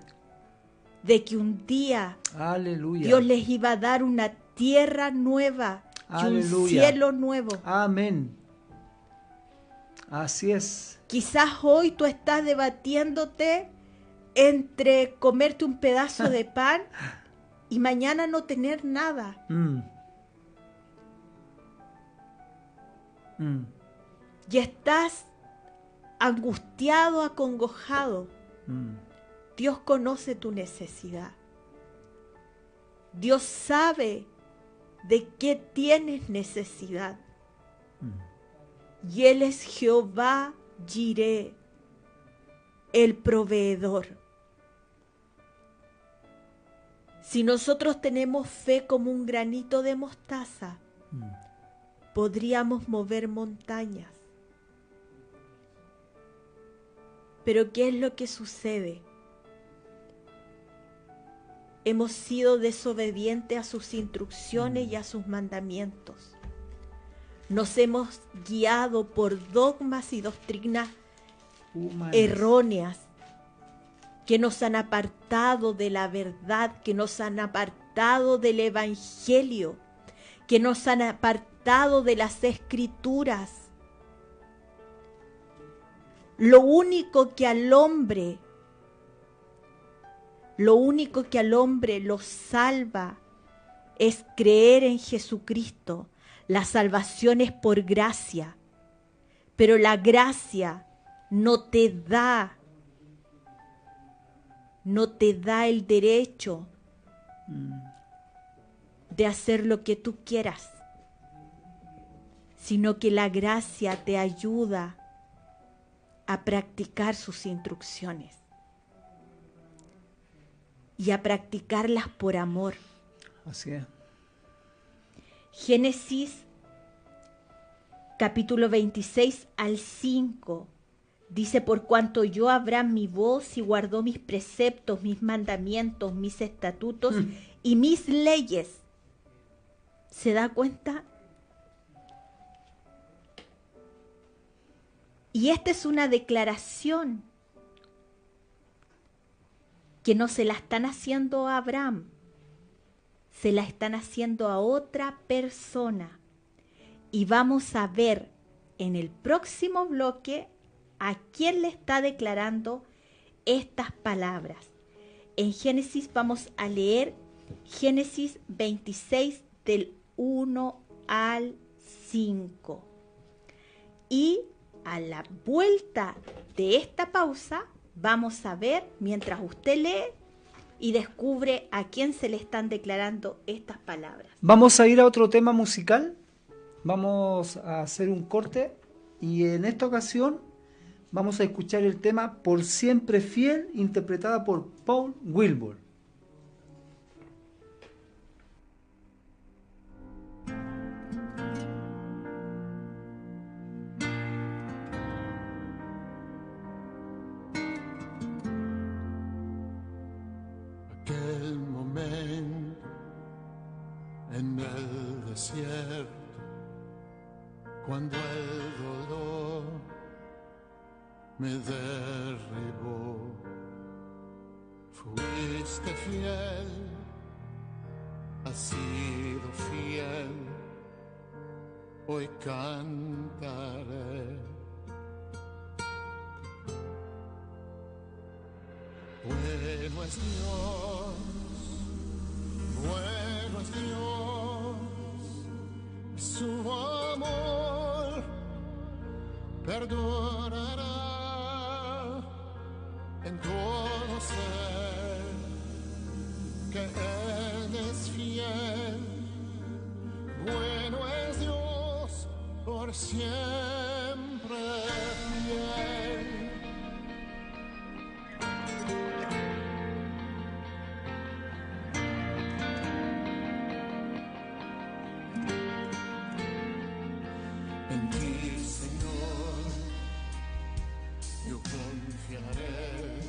de que un día Aleluya. Dios les iba a dar una tierra nueva y un cielo nuevo. Amén. Así es. Quizás hoy tú estás debatiéndote entre comerte un pedazo de pan y mañana no tener nada. Y estás angustiado, acongojado. Dios conoce tu necesidad. Dios sabe de qué tienes necesidad. Y Él es Jehová Jireh, el proveedor. Si nosotros tenemos fe como un granito de mostaza, podríamos mover montañas. Pero ¿qué es lo que sucede? Hemos sido desobedientes a sus instrucciones y a sus mandamientos. Nos hemos guiado por dogmas y doctrinas erróneas que nos han apartado de la verdad, que nos han apartado del evangelio, que nos han apartado de las escrituras. Lo único que al hombre lo salva es creer en Jesucristo. La salvación es por gracia, pero la gracia no te da el derecho de hacer lo que tú quieras, sino que la gracia te ayuda a practicar sus instrucciones y a practicarlas por amor. Así es. Génesis capítulo 26 al 5 dice: por cuanto oyó Abraham mi voz y guardó mis preceptos, mis mandamientos, mis estatutos y mis leyes. ¿Se da cuenta? Y esta es una declaración que no se la están haciendo a Abraham, se la están haciendo a otra persona. Y vamos a ver en el próximo bloque a quién le está declarando estas palabras. En Génesis vamos a leer Génesis 26 del 1 al 5. Y a la vuelta de esta pausa vamos a ver, mientras usted lee y descubre a quién se le están declarando estas palabras. Vamos a ir a otro tema musical. Vamos a hacer un corte y en esta ocasión vamos a escuchar el tema Por Siempre Fiel, interpretada por Paul Wilbur. cuando el dolor me derribó. Fuiste fiel, has sido fiel, hoy cantaré. Bueno es Dios, bueno es Dios, su amor perdurará en todo ser, que Él es fiel. Bueno es Dios, por siempre fiel. En ti, Señor, yo confiaré,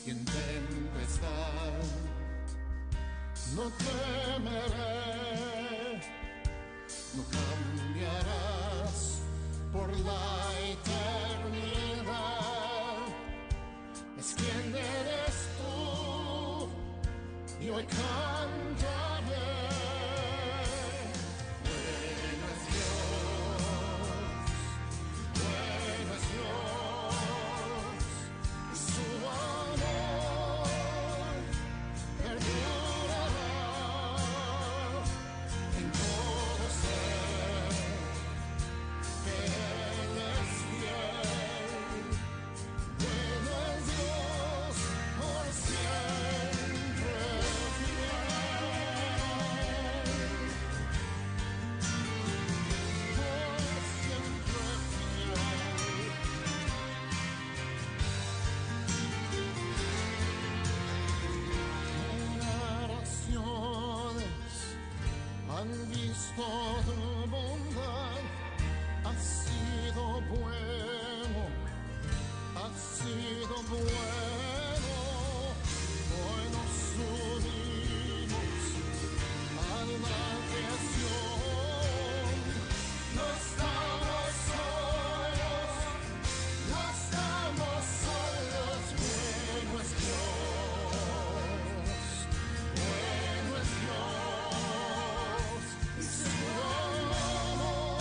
y en tempestad no temeré. No cambiarás por la eternidad. Es quien eres tú, y hoy cantaré. Bueno es Dios, bueno es Dios, y su amor perdurará en todo ser, que Él es fiel. Bueno es Dios, por siempre fiel. Por siempre fiel. Generaciones han visto tu bondad, has sido bueno, has sido bueno. Hoy nos unimos a la creación. No estamos solos, no estamos solos. Bueno es Dios, bueno es Dios, y su amor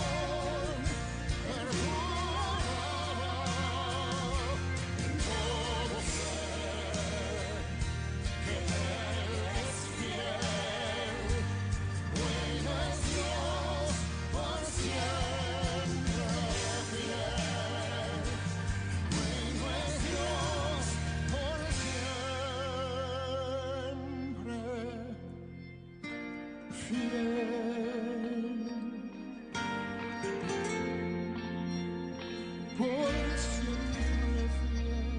perdurará en todo ser, que Él es fiel. Bueno es Dios, por siempre fiel. Bueno es Dios, por siempre fiel. Por siempre fiel.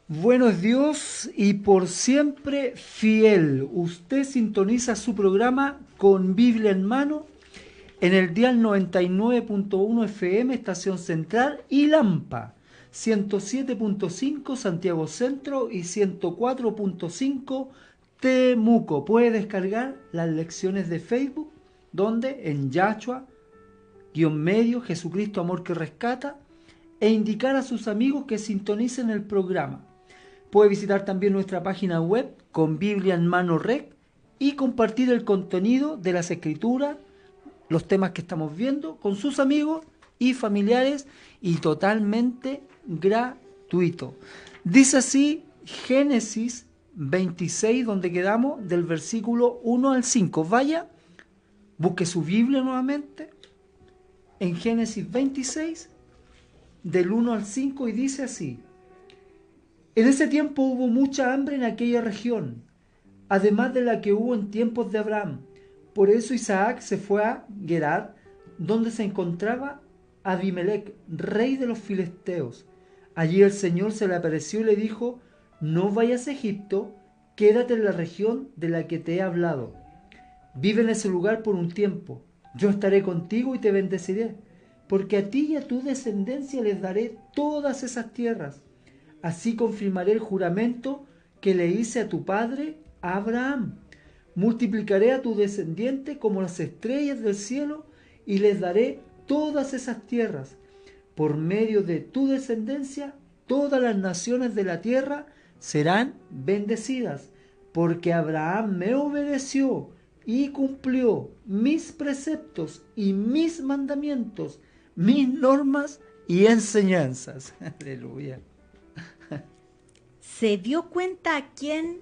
Bueno es Dios y por siempre fiel. Usted sintoniza su programa con Biblia en mano en el dial 99.1 FM, Estación Central, y Lampa 107.5 Santiago Centro y 104.5 Temuco. Puede descargar las lecciones de Facebook, donde en Yachua-medio Jesucristo Amor que Rescata, e indicar a sus amigos que sintonicen el programa. Puede visitar también nuestra página web con Biblia en mano rec y compartir el contenido de las escrituras, los temas que estamos viendo con sus amigos y familiares, y totalmente gratuito. Dice así Génesis 26, donde quedamos, del versículo 1 al 5. Vaya, busque su Biblia nuevamente en Génesis 26, del 1 al 5, y dice así: En ese tiempo hubo mucha hambre en aquella región, además de la que hubo en tiempos de Abraham. Por eso Isaac se fue a Gerar, donde se encontraba Abimelec, rey de los filisteos. Allí el Señor se le apareció y le dijo: no vayas a Egipto, quédate en la región de la que te he hablado. Vive en ese lugar por un tiempo. Yo estaré contigo y te bendeciré, porque a ti y a tu descendencia les daré todas esas tierras. Así confirmaré el juramento que le hice a tu padre Abraham. Multiplicaré a tu descendiente como las estrellas del cielo y les daré todas esas tierras. Por medio de tu descendencia, todas las naciones de la tierra serán bendecidas, porque Abraham me obedeció y cumplió mis preceptos y mis mandamientos, mis normas y enseñanzas. Aleluya. ¿Se dio cuenta a quién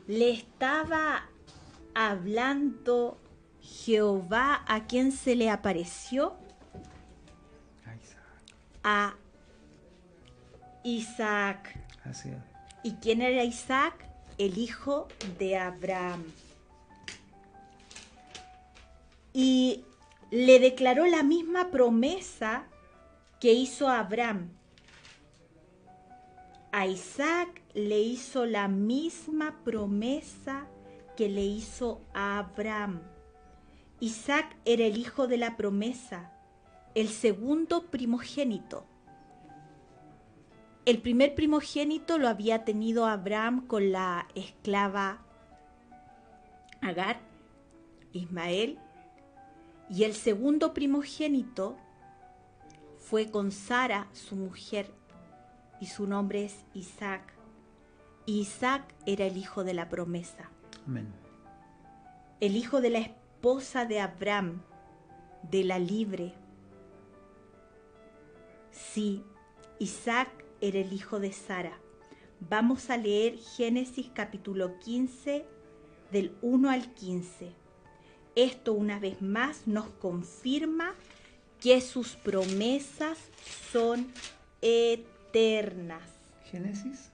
le estaba hablando Jehová, a quién se le apareció? A Isaac. Así es. ¿Y quién era Isaac? El hijo de Abraham. Y le declaró la misma promesa que hizo a Abraham. A Isaac le hizo la misma promesa que le hizo a Abraham. Isaac era el hijo de la promesa, el segundo primogénito. El primer primogénito lo había tenido Abraham con la esclava Agar, Ismael, y el segundo primogénito fue con Sara, su mujer, y su nombre es Isaac. Y Isaac era el hijo de la promesa. Amén. El hijo de la esposa de Abraham, de la libre. Sí, Isaac era el hijo de Sara. Vamos a leer Génesis capítulo 15, del 1 al 15. Esto una vez más nos confirma que sus promesas son eternas. Génesis.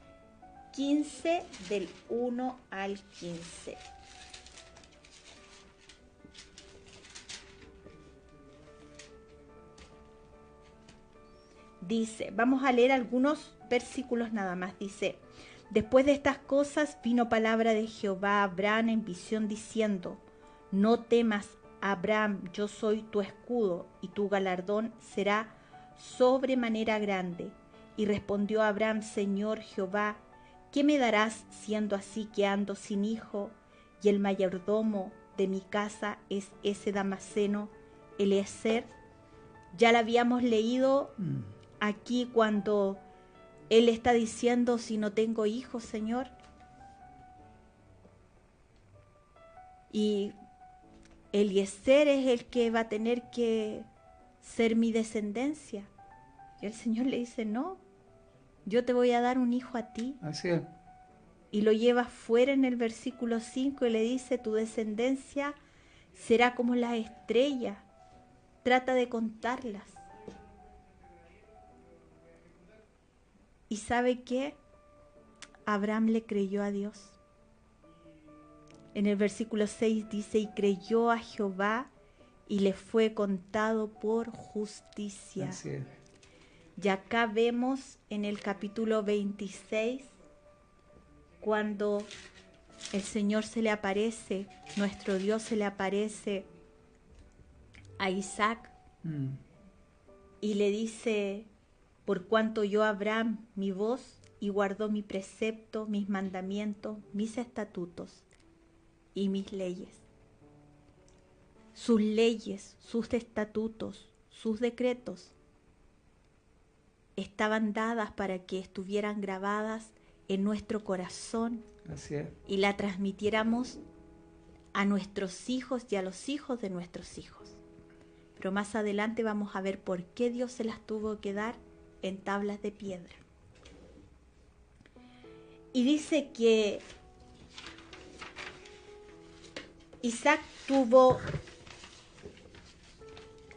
15 del 1 al 15. Dice, vamos a leer algunos versículos nada más. Dice, después de estas cosas vino palabra de Jehová a Abraham en visión diciendo, no temas, Abraham, yo soy tu escudo y tu galardón será sobremanera grande. Y respondió Abraham, Señor Jehová, ¿qué me darás siendo así que ando sin hijo? Y el mayordomo de mi casa es ese Damaseno, Eliezer. Ya la habíamos leído aquí cuando él está diciendo, si no tengo hijos, Señor. Y Eliezer es el que va a tener que ser mi descendencia. Y el Señor le dice, no, yo te voy a dar un hijo a ti. Así es. Y lo lleva fuera en el versículo 5 y le dice, tu descendencia será como las estrellas. Trata de contarlas. ¿Y sabe qué? Abraham le creyó a Dios. En el versículo 6 dice, y creyó a Jehová y le fue contado por justicia. Así es. Y acá vemos en el capítulo 26, cuando el Señor se le aparece, nuestro Dios se le aparece a Isaac y le dice, por cuanto oyó Abraham mi voz y guardó mi precepto, mis mandamientos, mis estatutos y mis leyes. Sus leyes, sus estatutos, sus decretos estaban dadas para que estuvieran grabadas en nuestro corazón. Así es. Y la transmitiéramos a nuestros hijos y a los hijos de nuestros hijos. Pero más adelante vamos a ver por qué Dios se las tuvo que dar en tablas de piedra. Y dice que Isaac tuvo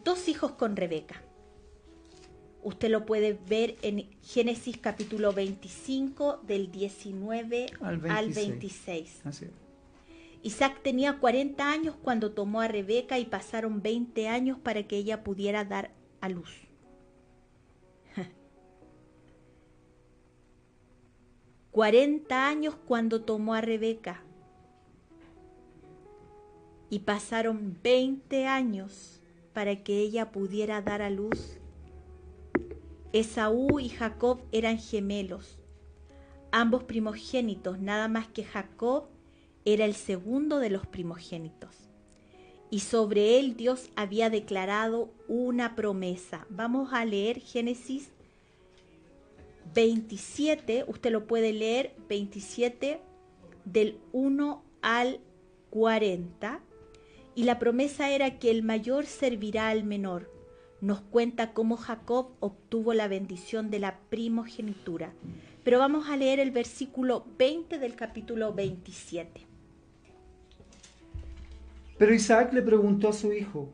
2 hijos con Rebeca. Usted lo puede ver en Génesis capítulo 25 del 19 al 26. Así es. Isaac tenía 40 años cuando tomó a Rebeca y pasaron 20 años para que ella pudiera dar a luz. 40 años cuando tomó a Rebeca. y pasaron 20 años para que ella pudiera dar a luz. Esaú y Jacob eran gemelos, ambos primogénitos, nada más que Jacob era el segundo de los primogénitos. Y sobre él Dios había declarado una promesa. Vamos a leer Génesis 27, usted lo puede leer, 27 del 1 al 40. Y la promesa era que el mayor servirá al menor. Nos cuenta cómo Jacob obtuvo la bendición de la primogenitura. Pero vamos a leer el versículo 20 del capítulo 27. Pero Isaac le preguntó a su hijo: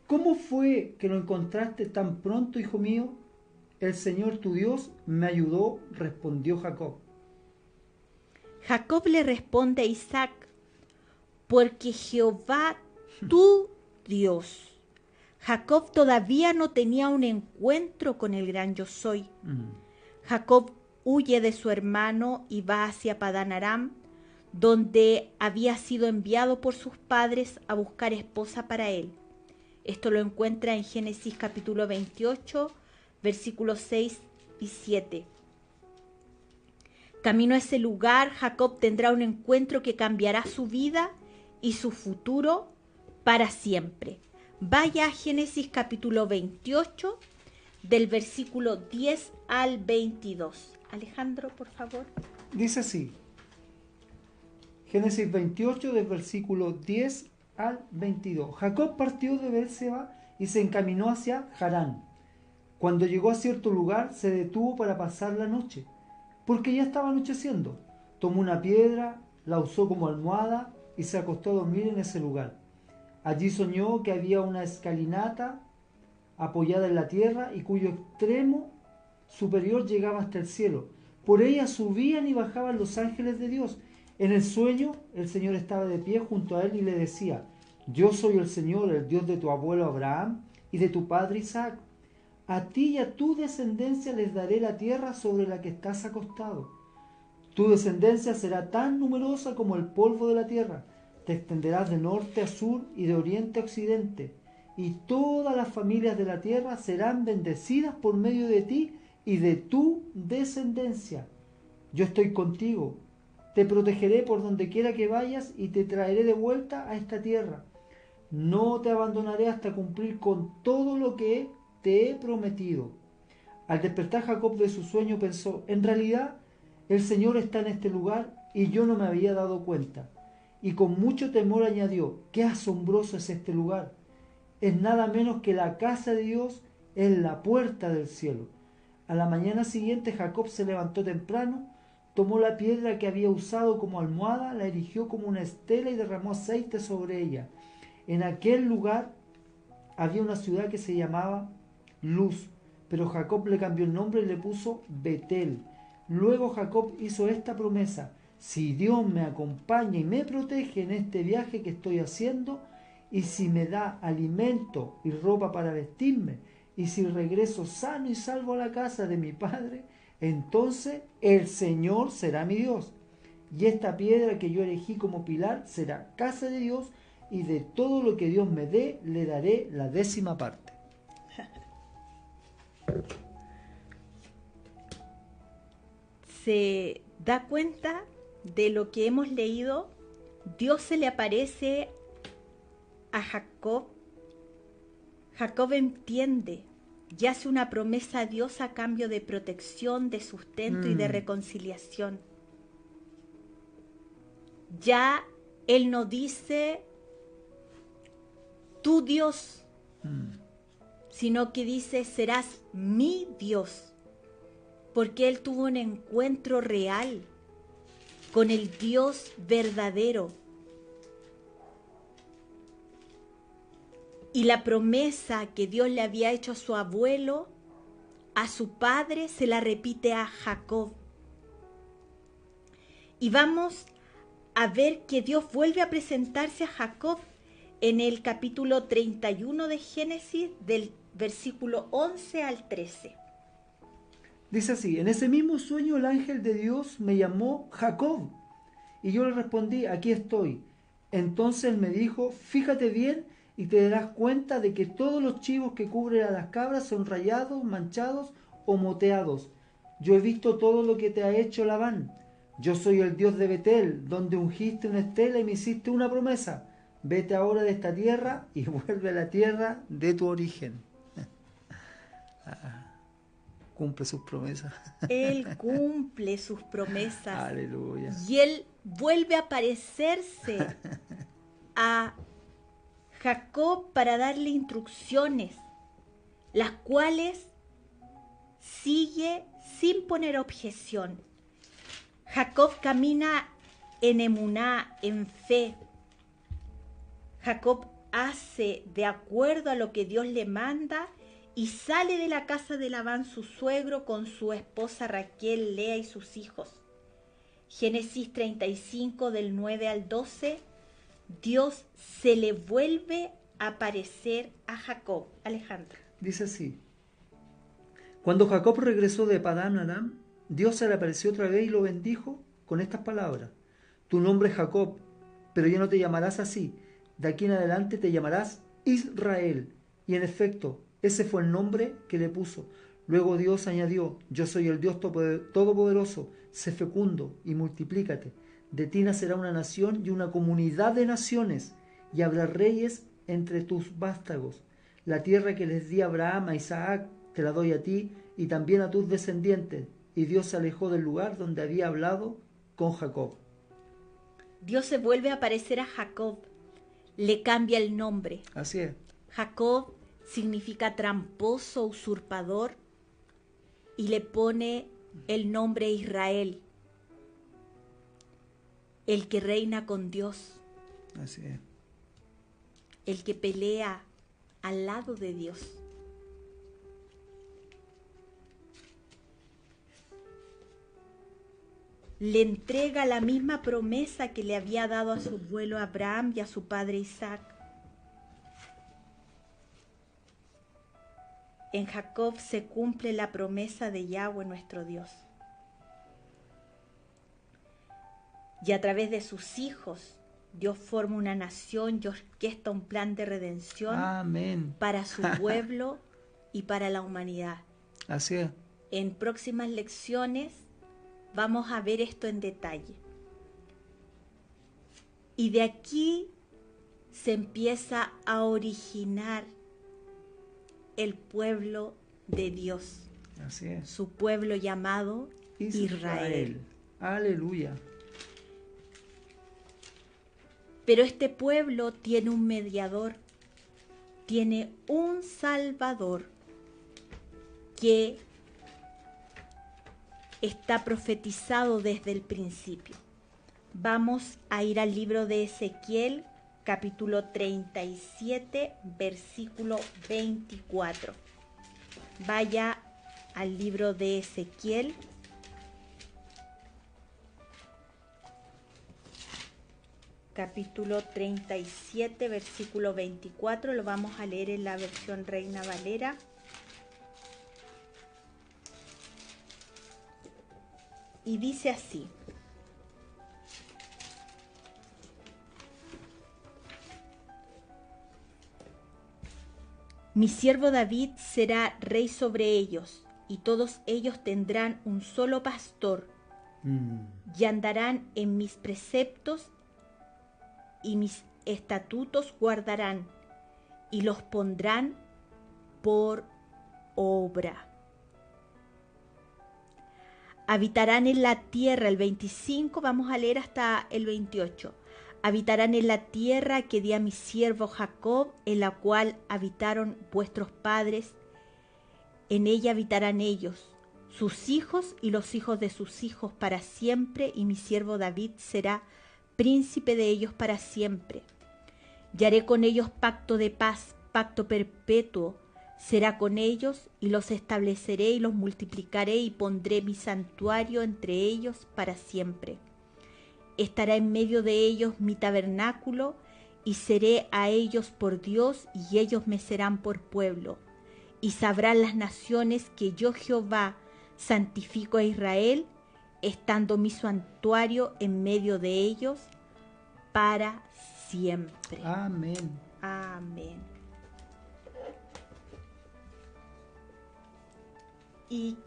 ¿cómo fue que lo encontraste tan pronto, hijo mío? El Señor tu Dios me ayudó, respondió Jacob. Jacob le responde a Isaac: porque Jehová tu Dios. Jacob todavía no tenía un encuentro con el gran yo soy. Jacob huye de su hermano y va hacia Padán Aram, donde había sido enviado por sus padres a buscar esposa para él. Esto lo encuentra en Génesis capítulo 28, versículos 6 y 7. Camino a ese lugar, Jacob tendrá un encuentro que cambiará su vida y su futuro para siempre. Vaya a Génesis capítulo 28, del versículo 10 al 22. Alejandro, por favor. Dice así: Génesis 28, del versículo 10 al 22. Jacob partió de Beerseba y se encaminó hacia Harán. Cuando llegó a cierto lugar, se detuvo para pasar la noche, porque ya estaba anocheciendo. Tomó una piedra, la usó como almohada y se acostó a dormir en ese lugar. Allí soñó que había una escalinata apoyada en la tierra y cuyo extremo superior llegaba hasta el cielo. Por ella subían y bajaban los ángeles de Dios. En el sueño, el Señor estaba de pie junto a él y le decía: yo soy el Señor, el Dios de tu abuelo Abraham y de tu padre Isaac. A ti y a tu descendencia les daré la tierra sobre la que estás acostado. Tu descendencia será tan numerosa como el polvo de la tierra. Te extenderás de norte a sur y de oriente a occidente, y todas las familias de la tierra serán bendecidas por medio de ti y de tu descendencia. Yo estoy contigo, te protegeré por donde quiera que vayas y te traeré de vuelta a esta tierra. No te abandonaré hasta cumplir con todo lo que te he prometido. Al despertar Jacob de su sueño pensó: en realidad el Señor está en este lugar y yo no me había dado cuenta. Y con mucho temor añadió: qué asombroso es este lugar. Es nada menos que la casa de Dios en la puerta del cielo. A la mañana siguiente Jacob se levantó temprano, tomó la piedra que había usado como almohada, la erigió como una estela y derramó aceite sobre ella. En aquel lugar había una ciudad que se llamaba Luz, pero Jacob le cambió el nombre y le puso Betel. Luego Jacob hizo esta promesa: si Dios me acompaña y me protege en este viaje que estoy haciendo, y si me da alimento y ropa para vestirme, y si regreso sano y salvo a la casa de mi padre, entonces el Señor será mi Dios. Y esta piedra que yo elegí como pilar será casa de Dios, y de todo lo que Dios me dé, le daré la 10ª parte. Se da cuenta de lo que hemos leído. Dios se le aparece a Jacob. Jacob entiende y hace una promesa a Dios a cambio de protección, de sustento y de reconciliación. Ya él no dice tu Dios, sino que dice serás mi Dios, porque él tuvo un encuentro real con el Dios verdadero. Y la promesa que Dios le había hecho a su abuelo, a su padre, se la repite a Jacob. Y vamos a ver que Dios vuelve a presentarse a Jacob en el capítulo 31 de Génesis, del versículo 11 al 13. Dice así: en ese mismo sueño el ángel de Dios me llamó Jacob, y yo le respondí: aquí estoy. Entonces me dijo, fíjate bien y te darás cuenta de que todos los chivos que cubren a las cabras son rayados, manchados o moteados. Yo he visto todo lo que te ha hecho Labán. Yo soy el Dios de Betel, donde ungiste una estela y me hiciste una promesa. Vete ahora de esta tierra y vuelve a la tierra de tu origen. Cumple sus promesas. Él cumple sus promesas. Aleluya. Y Él vuelve a aparecerse a Jacob para darle instrucciones, las cuales sigue sin poner objeción. Jacob camina en emuná, en fe. Jacob hace de acuerdo a lo que Dios le manda y sale de la casa de Labán, su suegro, con su esposa Raquel, Lea y sus hijos. Génesis 35, del 9 al 12, Dios se le vuelve a aparecer a Jacob. Alejandro. Dice así. Cuando Jacob regresó de Padán Aram, Dios se le apareció otra vez y lo bendijo con estas palabras. Tu nombre es Jacob, pero ya no te llamarás así. De aquí en adelante te llamarás Israel. Y en efecto, ese fue el nombre que le puso. Luego Dios añadió, yo soy el Dios todopoderoso, sé fecundo y multiplícate. De ti nacerá una nación y una comunidad de naciones, y habrá reyes entre tus vástagos. La tierra que les di a Abraham, a Isaac, te la doy a ti y también a tus descendientes. Y Dios se alejó del lugar donde había hablado con Jacob. Dios se vuelve a aparecer a Jacob, le cambia el nombre. Así es. Jacob significa tramposo, usurpador, y le pone el nombre Israel, el que reina con Dios, Así es. el que pelea al lado de Dios. Le entrega la misma promesa que le había dado a su abuelo Abraham y a su padre Isaac. En Jacob se cumple la promesa de Yahweh nuestro Dios. Y a través de sus hijos, Dios forma una nación y orquesta un plan de redención Amén. para su pueblo y para la humanidad. Así es. En próximas lecciones vamos a ver esto en detalle. Y de aquí se empieza a originar el pueblo de Dios, Así es. su pueblo llamado Israel. Aleluya. Pero este pueblo tiene un mediador, tiene un salvador que está profetizado desde el principio. Vamos a ir al libro de Ezequiel, capítulo 37, versículo 24. Vaya al libro de Ezequiel, capítulo 37, versículo 24. Lo vamos a leer en la versión Reina Valera. Y dice así: Mi siervo David será rey sobre ellos, y todos ellos tendrán un solo pastor, y andarán en mis preceptos, y mis estatutos guardarán, y los pondrán por obra. Habitarán en la tierra, el 25, vamos a leer hasta el 28. Habitarán en la tierra que di a mi siervo Jacob, en la cual habitaron vuestros padres. En ella habitarán ellos, sus hijos y los hijos de sus hijos para siempre, y mi siervo David será príncipe de ellos para siempre. Y haré con ellos pacto de paz, pacto perpetuo será con ellos, y los estableceré y los multiplicaré, y pondré mi santuario entre ellos para siempre. Estará en medio de ellos mi tabernáculo, y seré a ellos por Dios, y ellos me serán por pueblo. Y sabrán las naciones que yo Jehová santifico a Israel, estando mi santuario en medio de ellos para siempre. Amén. Amén. ¿Y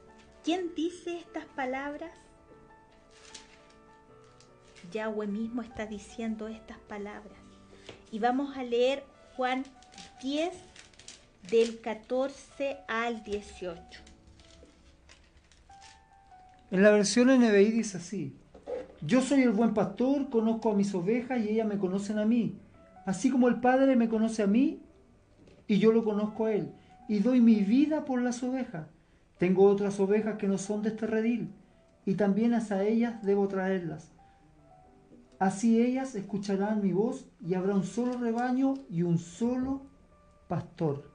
quién dice estas palabras? Yahweh mismo está diciendo estas palabras. Y vamos a leer Juan 10, del 14 al 18. En la versión NBI dice así: Yo soy el buen pastor, conozco a mis ovejas y ellas me conocen a mí. Así como el Padre me conoce a mí y yo lo conozco a él, y doy mi vida por las ovejas. Tengo otras ovejas que no son de este redil, y también hacia ellas debo traerlas. Así ellas escucharán mi voz, y habrá un solo rebaño y un solo pastor.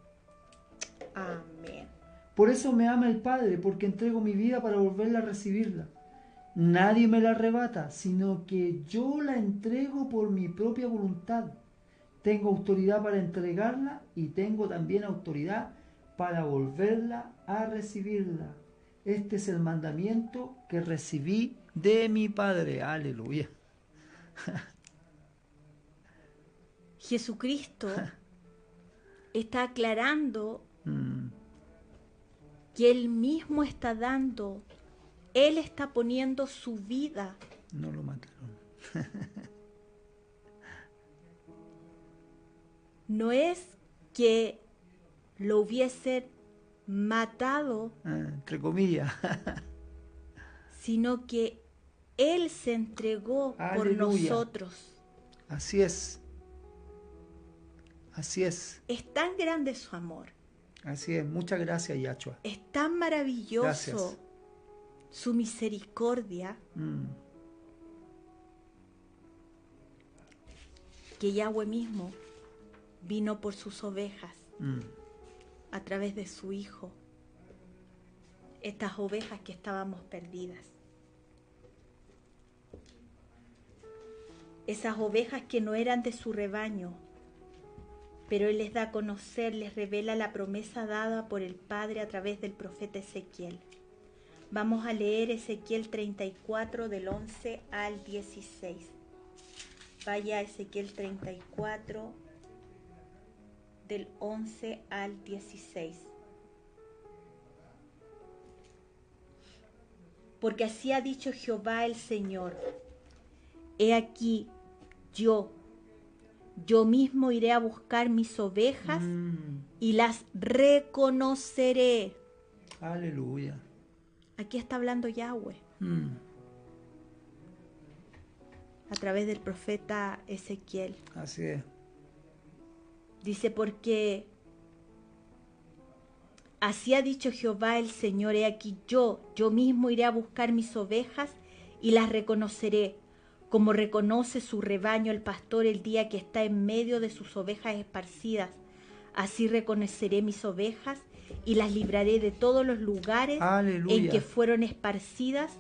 Amén. Por eso me ama el Padre, porque entrego mi vida para volverla a recibirla. Nadie me la arrebata, sino que yo la entrego por mi propia voluntad. Tengo autoridad para entregarla y tengo también autoridad para volverla a recibirla. Este es el mandamiento que recibí de mi Padre. Aleluya. Jesucristo está aclarando que Él mismo está dando, Él está poniendo su vida. No lo mataron. No es que lo hubiesen matado, Entre comillas. sino que Él se entregó por Aleluya. nosotros. Así es. Así es. Es tan grande su amor, Así es. Muchas gracias, Yahshua. es tan maravilloso Gracias. su misericordia, que Yahweh mismo vino por sus ovejas a través de su Hijo. Estas ovejas que estábamos perdidas. Esas ovejas que no eran de su rebaño, pero Él les da a conocer, les revela la promesa dada por el Padre a través del profeta Ezequiel. Vamos a leer Ezequiel 34 del 11 al 16. Vaya a Ezequiel 34 del 11 al 16. Porque así ha dicho Jehová el Señor: He aquí, yo mismo iré a buscar mis ovejas y las reconoceré. Aleluya. Aquí está hablando Yahweh a través del profeta Ezequiel. Así es. Dice: porque así ha dicho Jehová el Señor, he aquí yo mismo iré a buscar mis ovejas y las reconoceré, como reconoce su rebaño el pastor el día que está en medio de sus ovejas esparcidas. Así reconoceré mis ovejas y las libraré de todos los lugares Aleluya. en que fueron esparcidas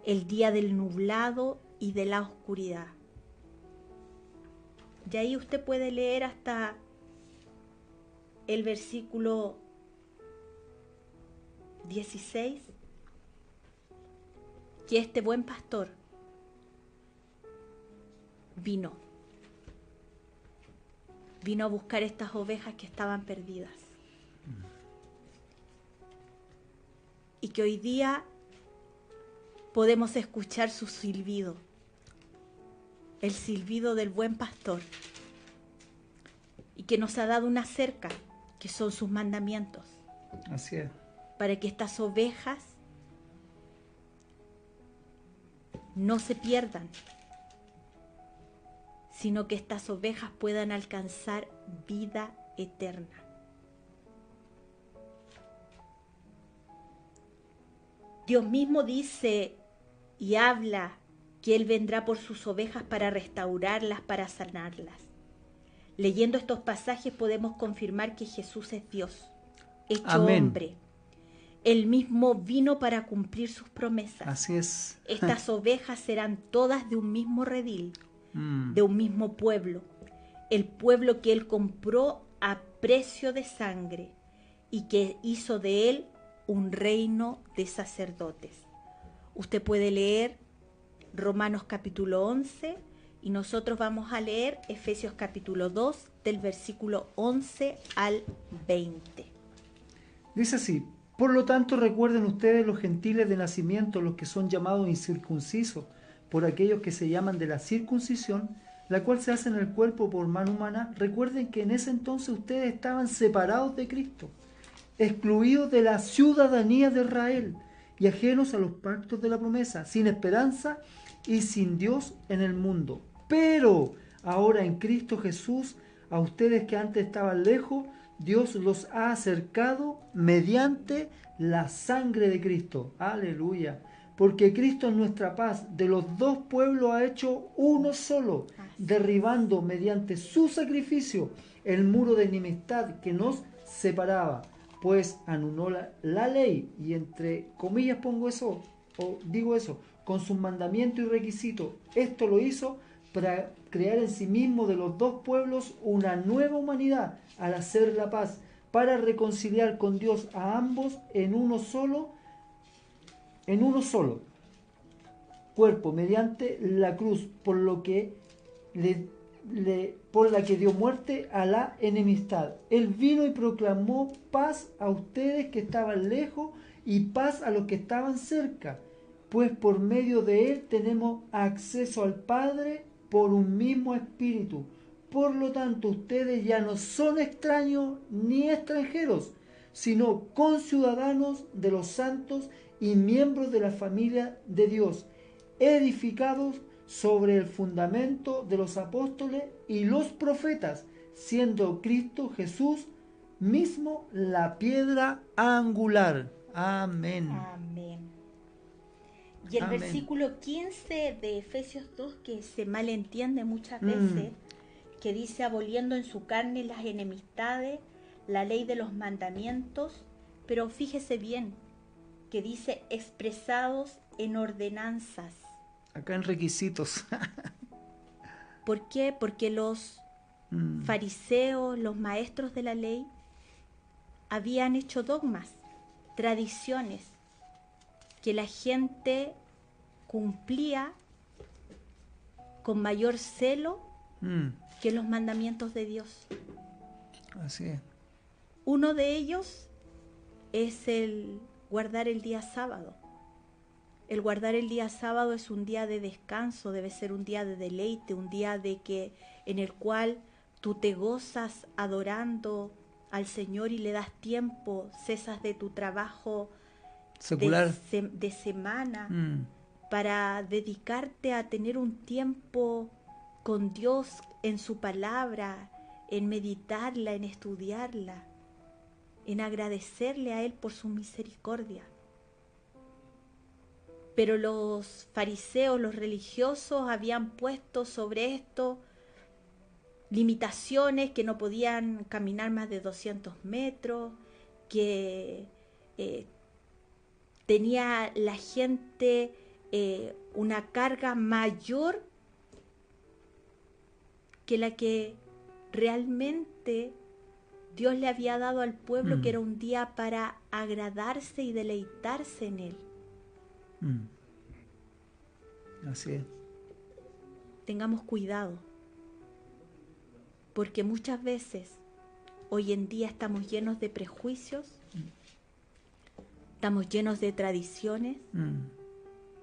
el día del nublado y de la oscuridad. Y ahí usted puede leer hasta el versículo 16, que este buen pastor vino a buscar estas ovejas que estaban perdidas. Y que hoy día podemos escuchar su silbido, el silbido del buen pastor, y que nos ha dado una cerca, que son sus mandamientos, Así es. para que estas ovejas no se pierdan, sino que estas ovejas puedan alcanzar vida eterna. Dios mismo dice y habla que Él vendrá por sus ovejas para restaurarlas, para sanarlas. Leyendo estos pasajes podemos confirmar que Jesús es Dios, hecho Amén. hombre. Él mismo vino para cumplir sus promesas. Así es. Estas ovejas serán todas de un mismo redil, de un mismo pueblo, el pueblo que Él compró a precio de sangre y que hizo de Él un reino de sacerdotes. Usted puede leer Romanos capítulo 11 Y nosotros vamos a leer Efesios capítulo 2 del versículo 11 al 20. Dice así: por lo tanto recuerden ustedes los gentiles de nacimiento, los que son llamados incircuncisos, por aquellos que se llaman de la circuncisión, la cual se hace en el cuerpo por mano humana. Recuerden que en ese entonces ustedes estaban separados de Cristo, excluidos de la ciudadanía de Israel y ajenos a los pactos de la promesa, sin esperanza y sin Dios en el mundo. Pero ahora en Cristo Jesús, a ustedes que antes estaban lejos, Dios los ha acercado mediante la sangre de Cristo. Aleluya. Porque Cristo es nuestra paz. De los dos pueblos ha hecho uno solo, derribando mediante su sacrificio el muro de enemistad que nos separaba. Pues anuló la ley, y entre comillas pongo eso, o digo eso, con sus mandamientos y requisitos. Esto lo hizo para crear en sí mismo de los dos pueblos una nueva humanidad, al hacer la paz, para reconciliar con Dios a ambos en uno solo cuerpo, mediante la cruz, por lo que por la que dio muerte a la enemistad. Él vino y proclamó paz a ustedes que estaban lejos y paz a los que estaban cerca, pues por medio de él tenemos acceso al Padre por un mismo espíritu. Por lo tanto, ustedes ya no son extraños ni extranjeros, sino conciudadanos de los santos y miembros de la familia de Dios, edificados sobre el fundamento de los apóstoles y los profetas, siendo Cristo Jesús mismo la piedra angular. Amén. Amén. Y el Amén. versículo 15 de Efesios 2, que se malentiende muchas veces, que dice: aboliendo en su carne las enemistades, la ley de los mandamientos, pero fíjese bien, que dice expresados en ordenanzas. Acá en requisitos. ¿Por qué? Porque los fariseos, los maestros de la ley, habían hecho dogmas, tradiciones, que la gente cumplía con mayor celo que los mandamientos de Dios. Así es. Uno de ellos es el guardar el día sábado. El guardar el día sábado es un día de descanso, debe ser un día de deleite, un día en el cual tú te gozas adorando al Señor y le das tiempo, cesas de tu trabajo Secular. de semana para dedicarte a tener un tiempo con Dios en su palabra, en meditarla, en estudiarla, en agradecerle a Él por su misericordia. Pero los fariseos, los religiosos, habían puesto sobre esto limitaciones, que no podían caminar más de 200 metros, que tenía la gente una carga mayor que la que realmente Dios le había dado al pueblo, que era un día para agradarse y deleitarse en Él. Así es. Tengamos cuidado, porque muchas veces hoy en día estamos llenos de prejuicios, estamos llenos de tradiciones,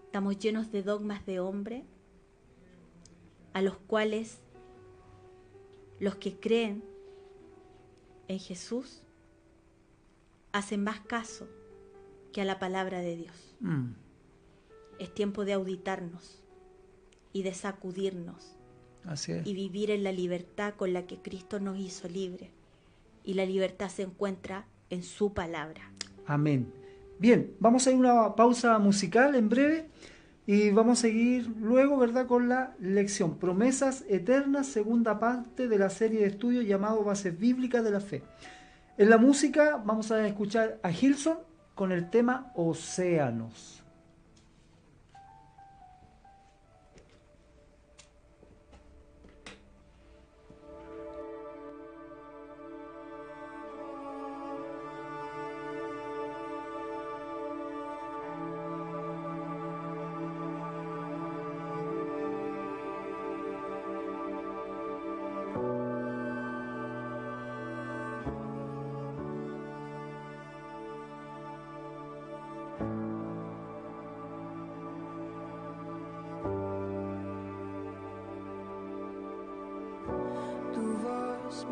estamos llenos de dogmas de hombre, a los cuales los que creen en Jesús hacen más caso que a la palabra de Dios. Es tiempo de auditarnos y de sacudirnos. Así es. Y vivir en la libertad con la que Cristo nos hizo libres. Y la libertad se encuentra en su palabra. Amén. Bien, vamos a ir a una pausa musical en breve y vamos a seguir luego, ¿verdad?, con la lección Promesas Eternas, segunda parte de la serie de estudios llamado Bases Bíblicas de la Fe. En la música vamos a escuchar a Gilson con el tema Océanos.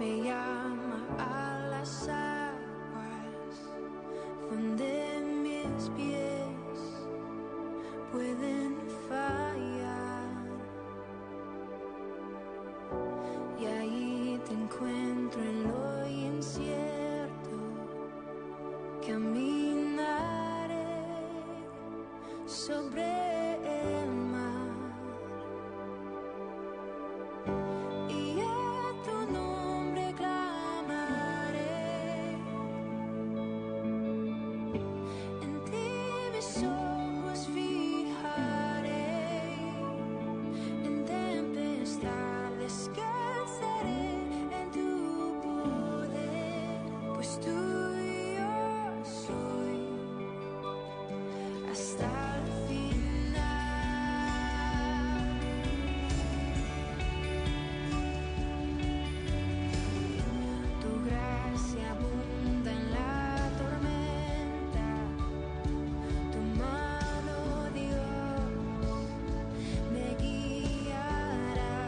me llama a las aguas donde mis pies pueden fallar, y ahí te encuentro en lo incierto, caminaré sobre el mar, y a tu nombre clamaré. En ti mis ojos fijaré, en tempestad descansaré en tu poder, pues tuyo soy hasta el final. Tu gracia abunda en la tormenta, tu mano, Dios, me guiará.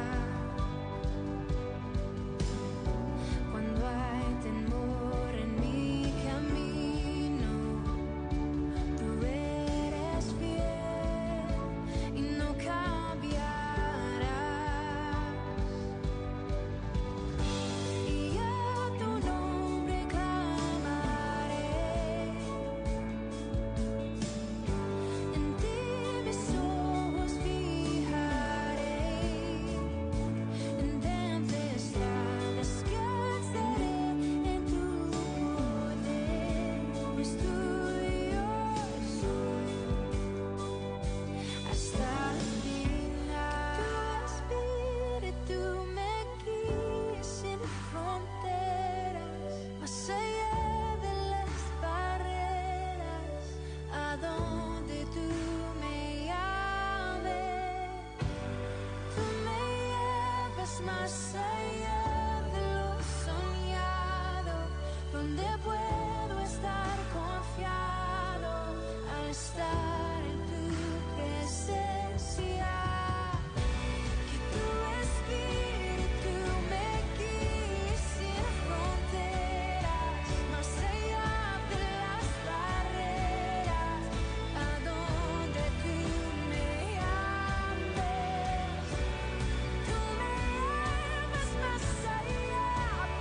Cuando hay temor en mi camino, tú eres fiel y no cambiarás. Y a tu nombre clamaré, en ti mis ojos fijaré, en tempestad descansaré en tu poder, pues tuyo soy hasta el final. Tu espíritu me guía sin fronteras, más allá de las barreras, a donde tú me llames. Tú me llevas más allá de lo soñado, donde puedo estar confiado al estar en tu presencia. Que tu espíritu me guíe sin fronteras, más allá de las barreras, a donde tú me llames. Tú me llevas más allá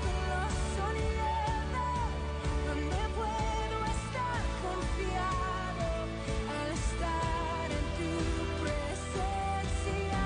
de lo soñado, donde puedo estar confiado al estar en tu presencia.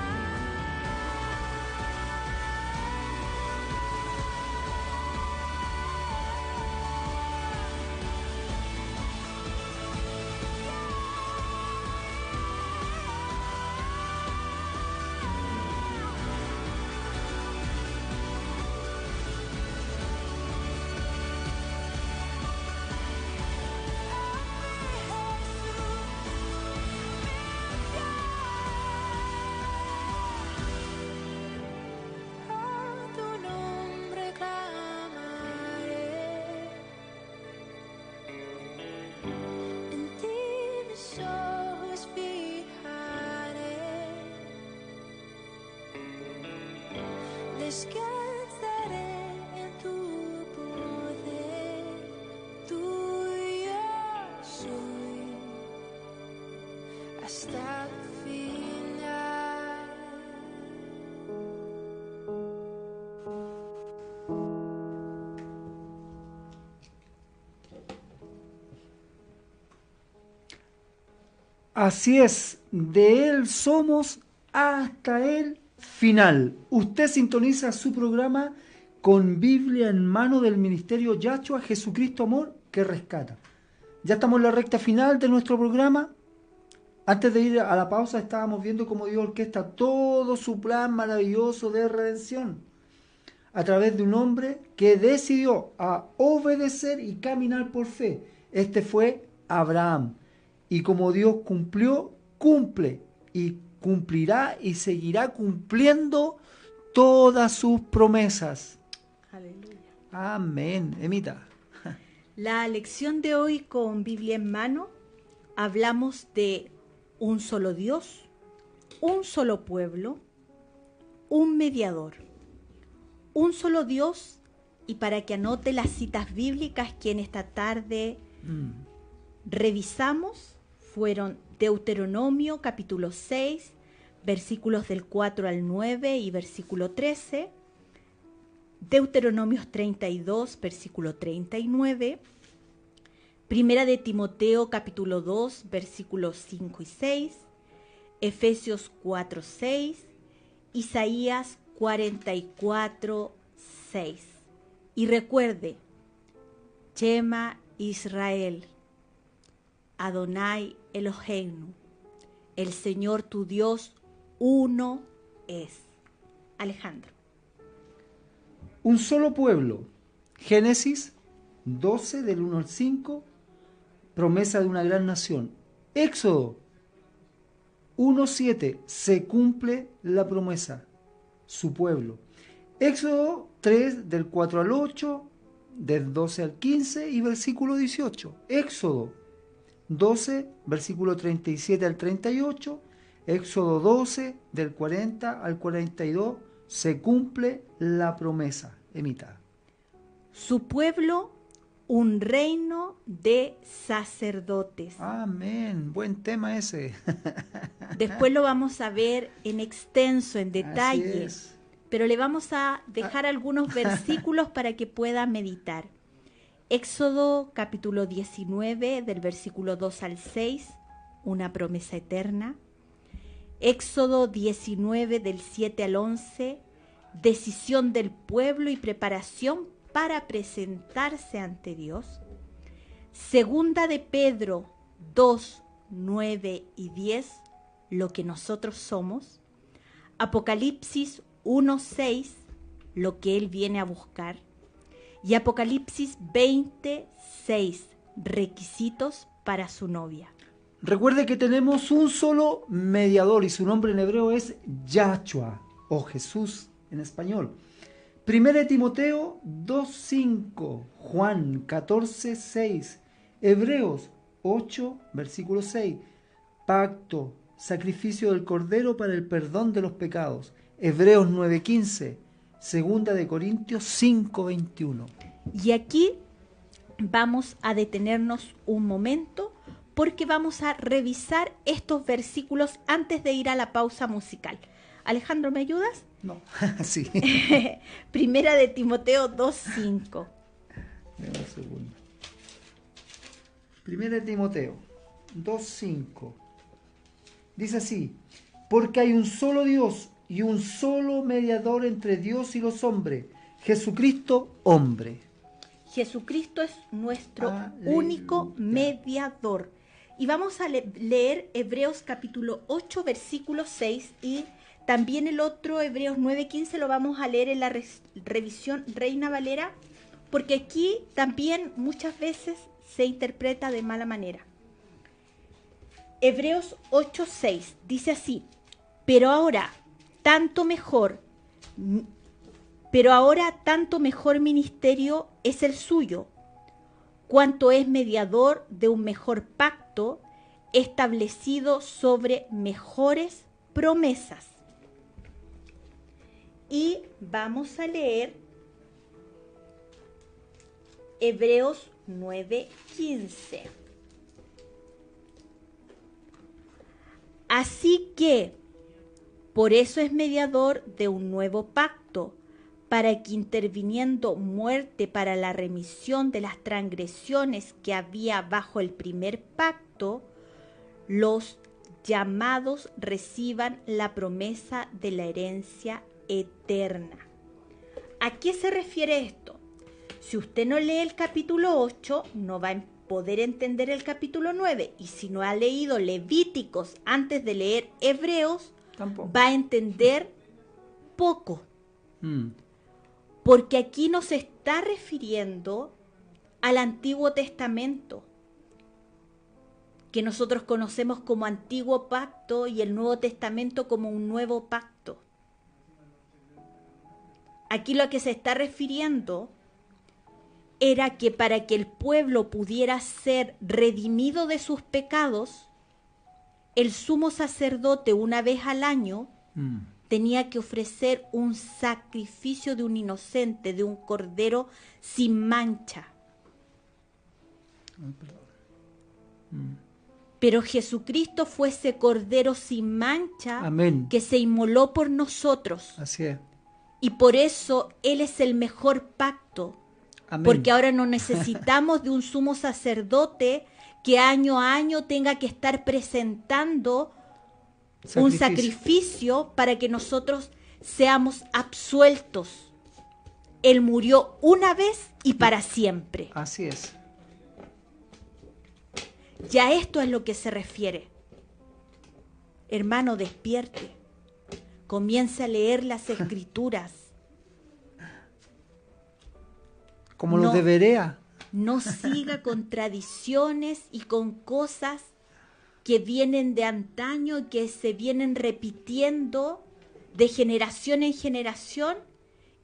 A tu nombre clamaré, en ti mis ojos fijaré, descansaré en tu poder, tuyo soy hasta el final. Así es, de Él somos hasta el final. Usted sintoniza su programa con Biblia en mano del Ministerio Yahshua, Jesucristo Amor que Rescata. Ya estamos en la recta final de nuestro programa. Antes de ir a la pausa estábamos viendo cómo Dios orquesta todo su plan maravilloso de redención a través de un hombre que decidió a obedecer y caminar por fe. Este fue Abraham. Y como Dios cumplió, cumple y cumplirá y seguirá cumpliendo todas sus promesas. Aleluya. Amén. Emita. La lección de hoy con Biblia en mano, hablamos de un solo Dios, un solo pueblo, un mediador. Un solo Dios y para que anote las citas bíblicas que en esta tarde revisamos, fueron Deuteronomio capítulo 6, versículos del 4 al 9 y versículo 13, Deuteronomio 32, versículo 39, Primera de Timoteo capítulo 2, versículos 5 y 6, Efesios 4, 6, Isaías 44, 6. Y recuerde, Shema Israel, Adonai Eloheinu, el Señor tu Dios, uno es. Alejandro. Un solo pueblo. Génesis 12 del 1 al 5, promesa de una gran nación. Éxodo 1:7, se cumple la promesa, su pueblo. Éxodo 3 del 4 al 8, del 12 al 15 y versículo 18. Éxodo 12, versículo 37 al 38, Éxodo 12 del 40 al 42, se cumple la promesa. Emita. Su pueblo, un reino de sacerdotes. Amén, buen tema ese. Después lo vamos a ver en extenso, en detalle, Así es. pero le vamos a dejar algunos versículos para que pueda meditar. Éxodo capítulo 19 del versículo 2 al 6, una promesa eterna. Éxodo 19 del 7 al 11, decisión del pueblo y preparación para presentarse ante Dios. Segunda de Pedro 2, 9 y 10, lo que nosotros somos. Apocalipsis 1, 6, lo que Él viene a buscar. Y Apocalipsis 20, 6, requisitos para su novia. Recuerde que tenemos un solo mediador y su nombre en hebreo es Yahshua o Jesús en español. Primera de Timoteo 2:5, Juan 14:6, Hebreos 8, versículo 6, pacto, sacrificio del Cordero para el perdón de los pecados. Hebreos 9:15, Segunda de Corintios 5:21. Y aquí vamos a detenernos un momento porque vamos a revisar estos versículos antes de ir a la pausa musical. Alejandro, ¿me ayudas? No, sí. Primera de Timoteo 2:5. Deme un segundo. Primera de Timoteo 2:5. Dice así: porque hay un solo Dios y un solo mediador entre Dios y los hombres, Jesucristo, hombre. Jesucristo es nuestro Aleluya. único mediador. Y vamos a leer Hebreos capítulo 8, versículo 6 y también el otro Hebreos 9:15 lo vamos a leer en la revisión Reina Valera, porque aquí también muchas veces se interpreta de mala manera. Hebreos 8:6 dice así: pero ahora tanto mejor ministerio es el suyo, cuanto es mediador de un mejor pacto establecido sobre mejores promesas. Y vamos a leer Hebreos 9:15. Así que, por eso es mediador de un nuevo pacto, para que interviniendo muerte para la remisión de las transgresiones que había bajo el primer pacto, los llamados reciban la promesa de la herencia eterna. ¿A qué se refiere esto? Si usted no lee el capítulo 8, no va a poder entender el capítulo 9. Y si no ha leído Levíticos antes de leer Hebreos, Tampoco. va a entender poco. Porque aquí nos está refiriendo al Antiguo Testamento, que nosotros conocemos como Antiguo Pacto y el Nuevo Testamento como un Nuevo Pacto. Aquí lo que se está refiriendo era que para que el pueblo pudiera ser redimido de sus pecados, el sumo sacerdote una vez al año tenía que ofrecer un sacrificio de un inocente, de un cordero sin mancha. Pero Jesucristo fue ese cordero sin mancha Amén. que se inmoló por nosotros. Así es. Y por eso Él es el mejor pacto. Amén. Porque ahora no necesitamos de un sumo sacerdote que año a año tenga que estar presentando un sacrificio para que nosotros seamos absueltos. Él murió una vez y para siempre. Así es. Ya esto es lo que se refiere. Hermano, despierte. Comience a leer las Escrituras. Como No. los de Berea. No siga con tradiciones y con cosas que vienen de antaño y que se vienen repitiendo de generación en generación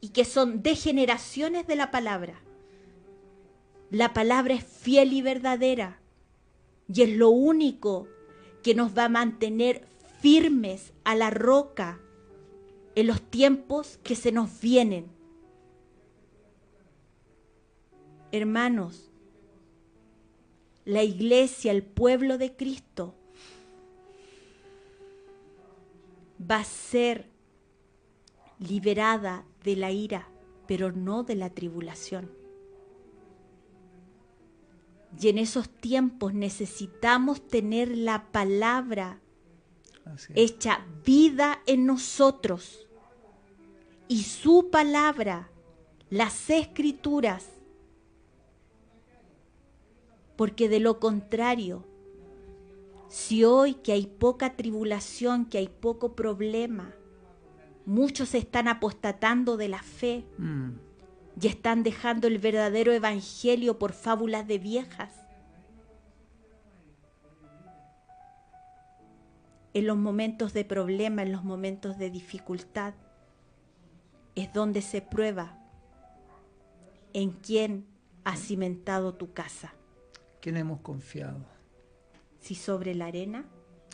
y que son degeneraciones de la palabra. La palabra es fiel y verdadera y es lo único que nos va a mantener firmes a la roca en los tiempos que se nos vienen. Hermanos, la iglesia, el pueblo de Cristo, va a ser liberada de la ira, pero no de la tribulación. Y en esos tiempos necesitamos tener la palabra Así es. hecha vida en nosotros. Y su palabra, las Escrituras, porque de lo contrario, si hoy que hay poca tribulación, que hay poco problema, muchos están apostatando de la fe y están dejando el verdadero evangelio por fábulas de viejas. En los momentos de problema, en los momentos de dificultad, es donde se prueba en quién has cimentado tu casa. ¿Quién hemos confiado? Si sobre la arena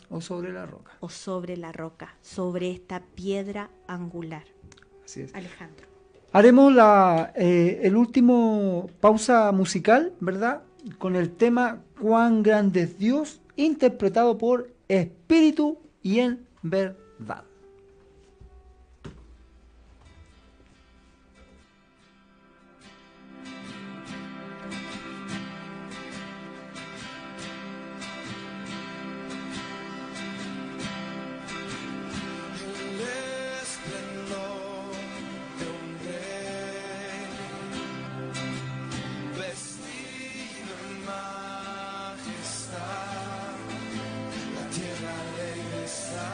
O sobre la roca. o sobre la roca, sobre esta piedra angular. Así es. Alejandro. Haremos el último pausa musical, ¿verdad? Con el tema Cuán grande es Dios, interpretado por Espíritu y en verdad. El esplendor de un rey, vestido en majestad, la tierra alegre está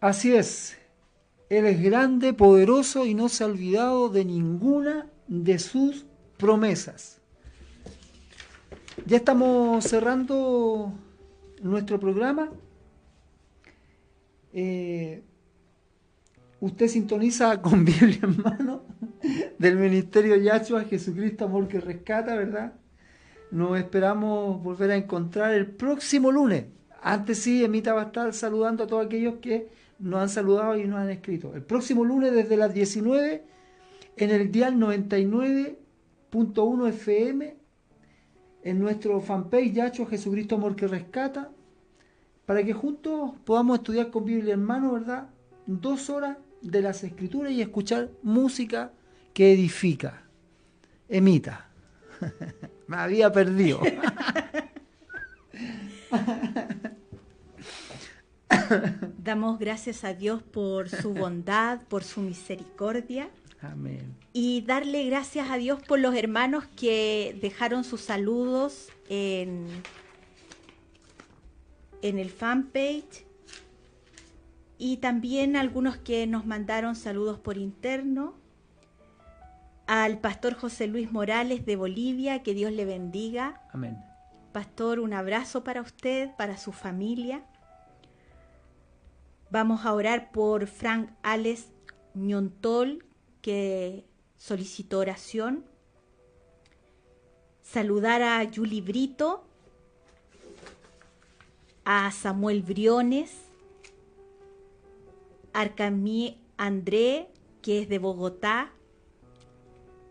Así es. Él es grande, poderoso y no se ha olvidado de ninguna de sus promesas. Ya estamos cerrando nuestro programa. Usted sintoniza con Biblia en mano del Ministerio Yahshua Jesucristo Amor que Rescata, ¿verdad? Nos esperamos volver a encontrar el próximo lunes. Antes sí, Emita va a estar saludando a todos aquellos que nos han saludado y nos han escrito. El próximo lunes desde las 19 en el dial 99.1 FM, en nuestro fanpage Yahshua Jesucristo Amor que Rescata, para que juntos podamos estudiar con Biblia en mano, ¿verdad? 2 horas de las Escrituras y escuchar música que edifica. Emita. Me había perdido. Damos gracias a Dios por su bondad, por su misericordia. Amén. Y darle gracias a Dios por los hermanos que dejaron sus saludos en el fanpage. Y también algunos que nos mandaron saludos por interno. Al pastor José Luis Morales de Bolivia, que Dios le bendiga. Amén. Pastor, un abrazo para usted, para su familia. Vamos a orar por Frank Alex Ñontol, que solicitó oración. Saludar a Yuli Brito, a Samuel Briones, a Arcamí André, que es de Bogotá,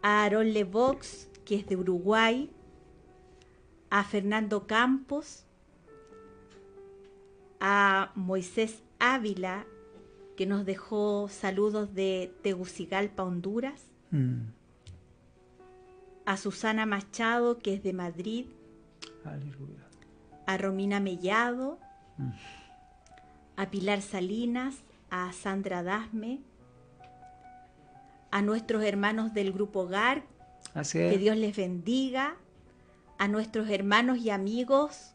a Aaron Levox, que es de Uruguay, a Fernando Campos, a Moisés Ávila, que nos dejó saludos de Tegucigalpa, Honduras, a Susana Machado, que es de Madrid, Aleluya. a Romina Mellado, a Pilar Salinas, a Sandra Dasme, a nuestros hermanos del Grupo Hogar, Así que es. Dios les bendiga, a nuestros hermanos y amigos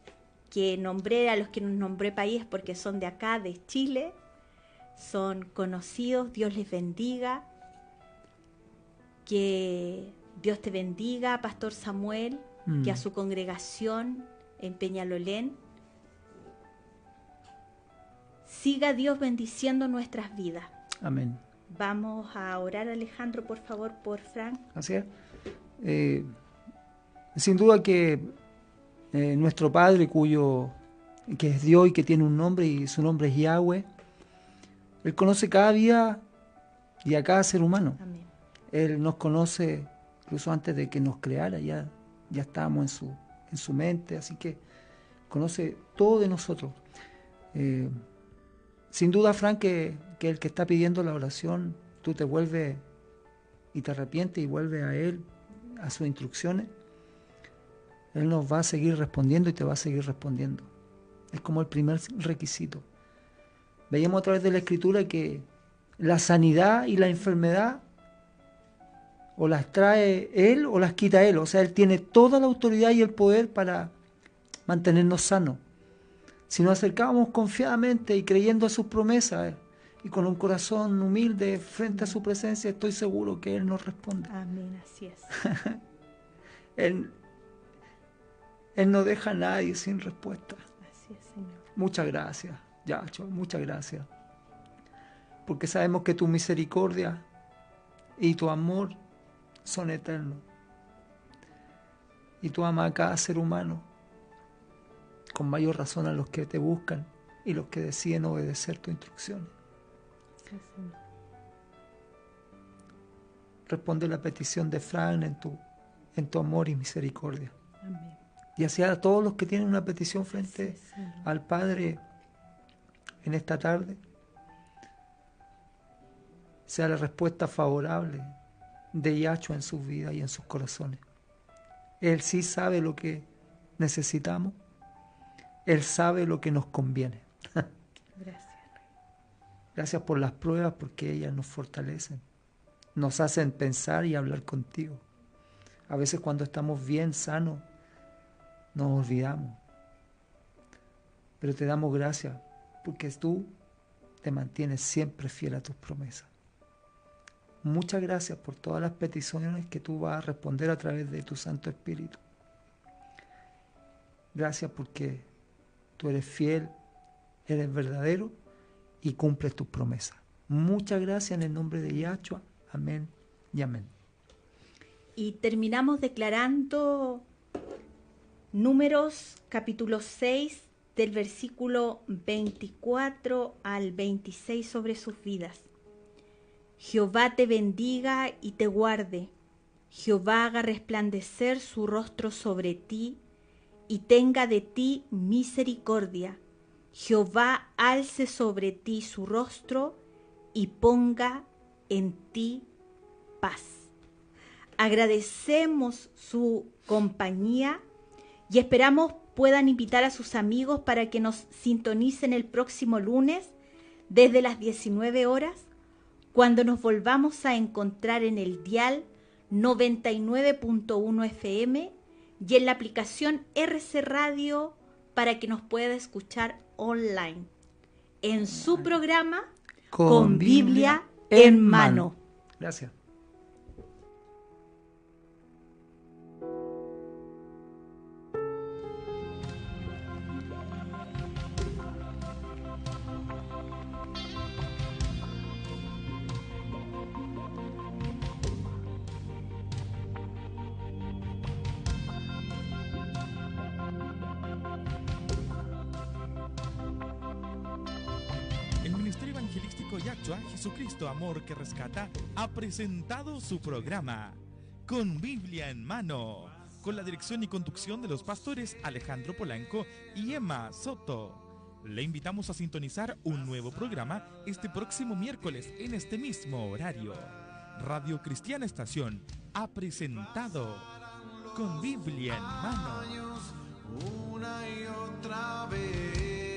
que nombré, a los que nos nombré país porque son de acá, de Chile, son conocidos, Dios les bendiga, que Dios te bendiga, Pastor Samuel, que a su congregación en Peñalolén siga Dios bendiciendo nuestras vidas. Amén. Vamos a orar, Alejandro, por favor, por Frank. Así es. Sin duda que nuestro Padre, que es Dios y que tiene un nombre, y su nombre es Yahweh, Él conoce cada vida y a cada ser humano. Amén. Él nos conoce incluso antes de que nos creara, ya estábamos en su mente, así que conoce todo de nosotros. Sin duda, Frank, que el que está pidiendo la oración, tú te vuelves y te arrepientes y vuelves a Él, a sus instrucciones, Él nos va a seguir respondiendo y te va a seguir respondiendo. Es como el primer requisito. Veíamos a través de la Escritura que la sanidad y la enfermedad o las trae Él o las quita Él. O sea, Él tiene toda la autoridad y el poder para mantenernos sanos. Si nos acercamos confiadamente y creyendo a sus promesas y con un corazón humilde frente a su presencia, estoy seguro que Él nos responde. Amén, así es. Él no deja a nadie sin respuesta. Así es, Señor. Muchas gracias, Yahshua, muchas gracias. Porque sabemos que tu misericordia y tu amor son eternos. Y tú amas a cada ser humano, con mayor razón a los que te buscan y los que deciden obedecer tus instrucciones. Sí, Señor. Responde la petición de Fran en tu amor y misericordia. Amén. Y así a todos los que tienen una petición frente Así es, Señor. al Padre en esta tarde, sea la respuesta favorable de Yahshua en sus vidas y en sus corazones. Él sí sabe lo que necesitamos. Él sabe lo que nos conviene. Gracias. Gracias por las pruebas, porque ellas nos fortalecen, nos hacen pensar y hablar contigo. A veces cuando estamos bien, sanos, nos olvidamos. Pero te damos gracias, porque tú te mantienes siempre fiel a tus promesas. Muchas gracias por todas las peticiones que tú vas a responder a través de tu Santo Espíritu. Gracias porque tú eres fiel, eres verdadero y cumples tus promesas. Muchas gracias en el nombre de Yahshua. Amén y amén. Y terminamos declarando Números capítulo 6 del versículo 24 al 26 sobre sus vidas. Jehová te bendiga y te guarde. Jehová haga resplandecer su rostro sobre ti y tenga de ti misericordia. Jehová alce sobre ti su rostro y ponga en ti paz. Agradecemos su compañía y esperamos puedan invitar a sus amigos para que nos sintonicen el próximo lunes desde las 19 horas, cuando nos volvamos a encontrar en el dial 99.1 FM y en la aplicación RC Radio para que nos pueda escuchar online en su programa Con Biblia en Mano. Gracias. El Ministerio Evangelístico Yahshua, Jesucristo Amor que Rescata, ha presentado su programa Con Biblia en Mano, con la dirección y conducción de los pastores Alejandro Polanco y Emma Soto. Le invitamos a sintonizar un nuevo programa este próximo miércoles en este mismo horario. Radio Cristiana Estación ha presentado Con Biblia en Mano. Una y otra vez.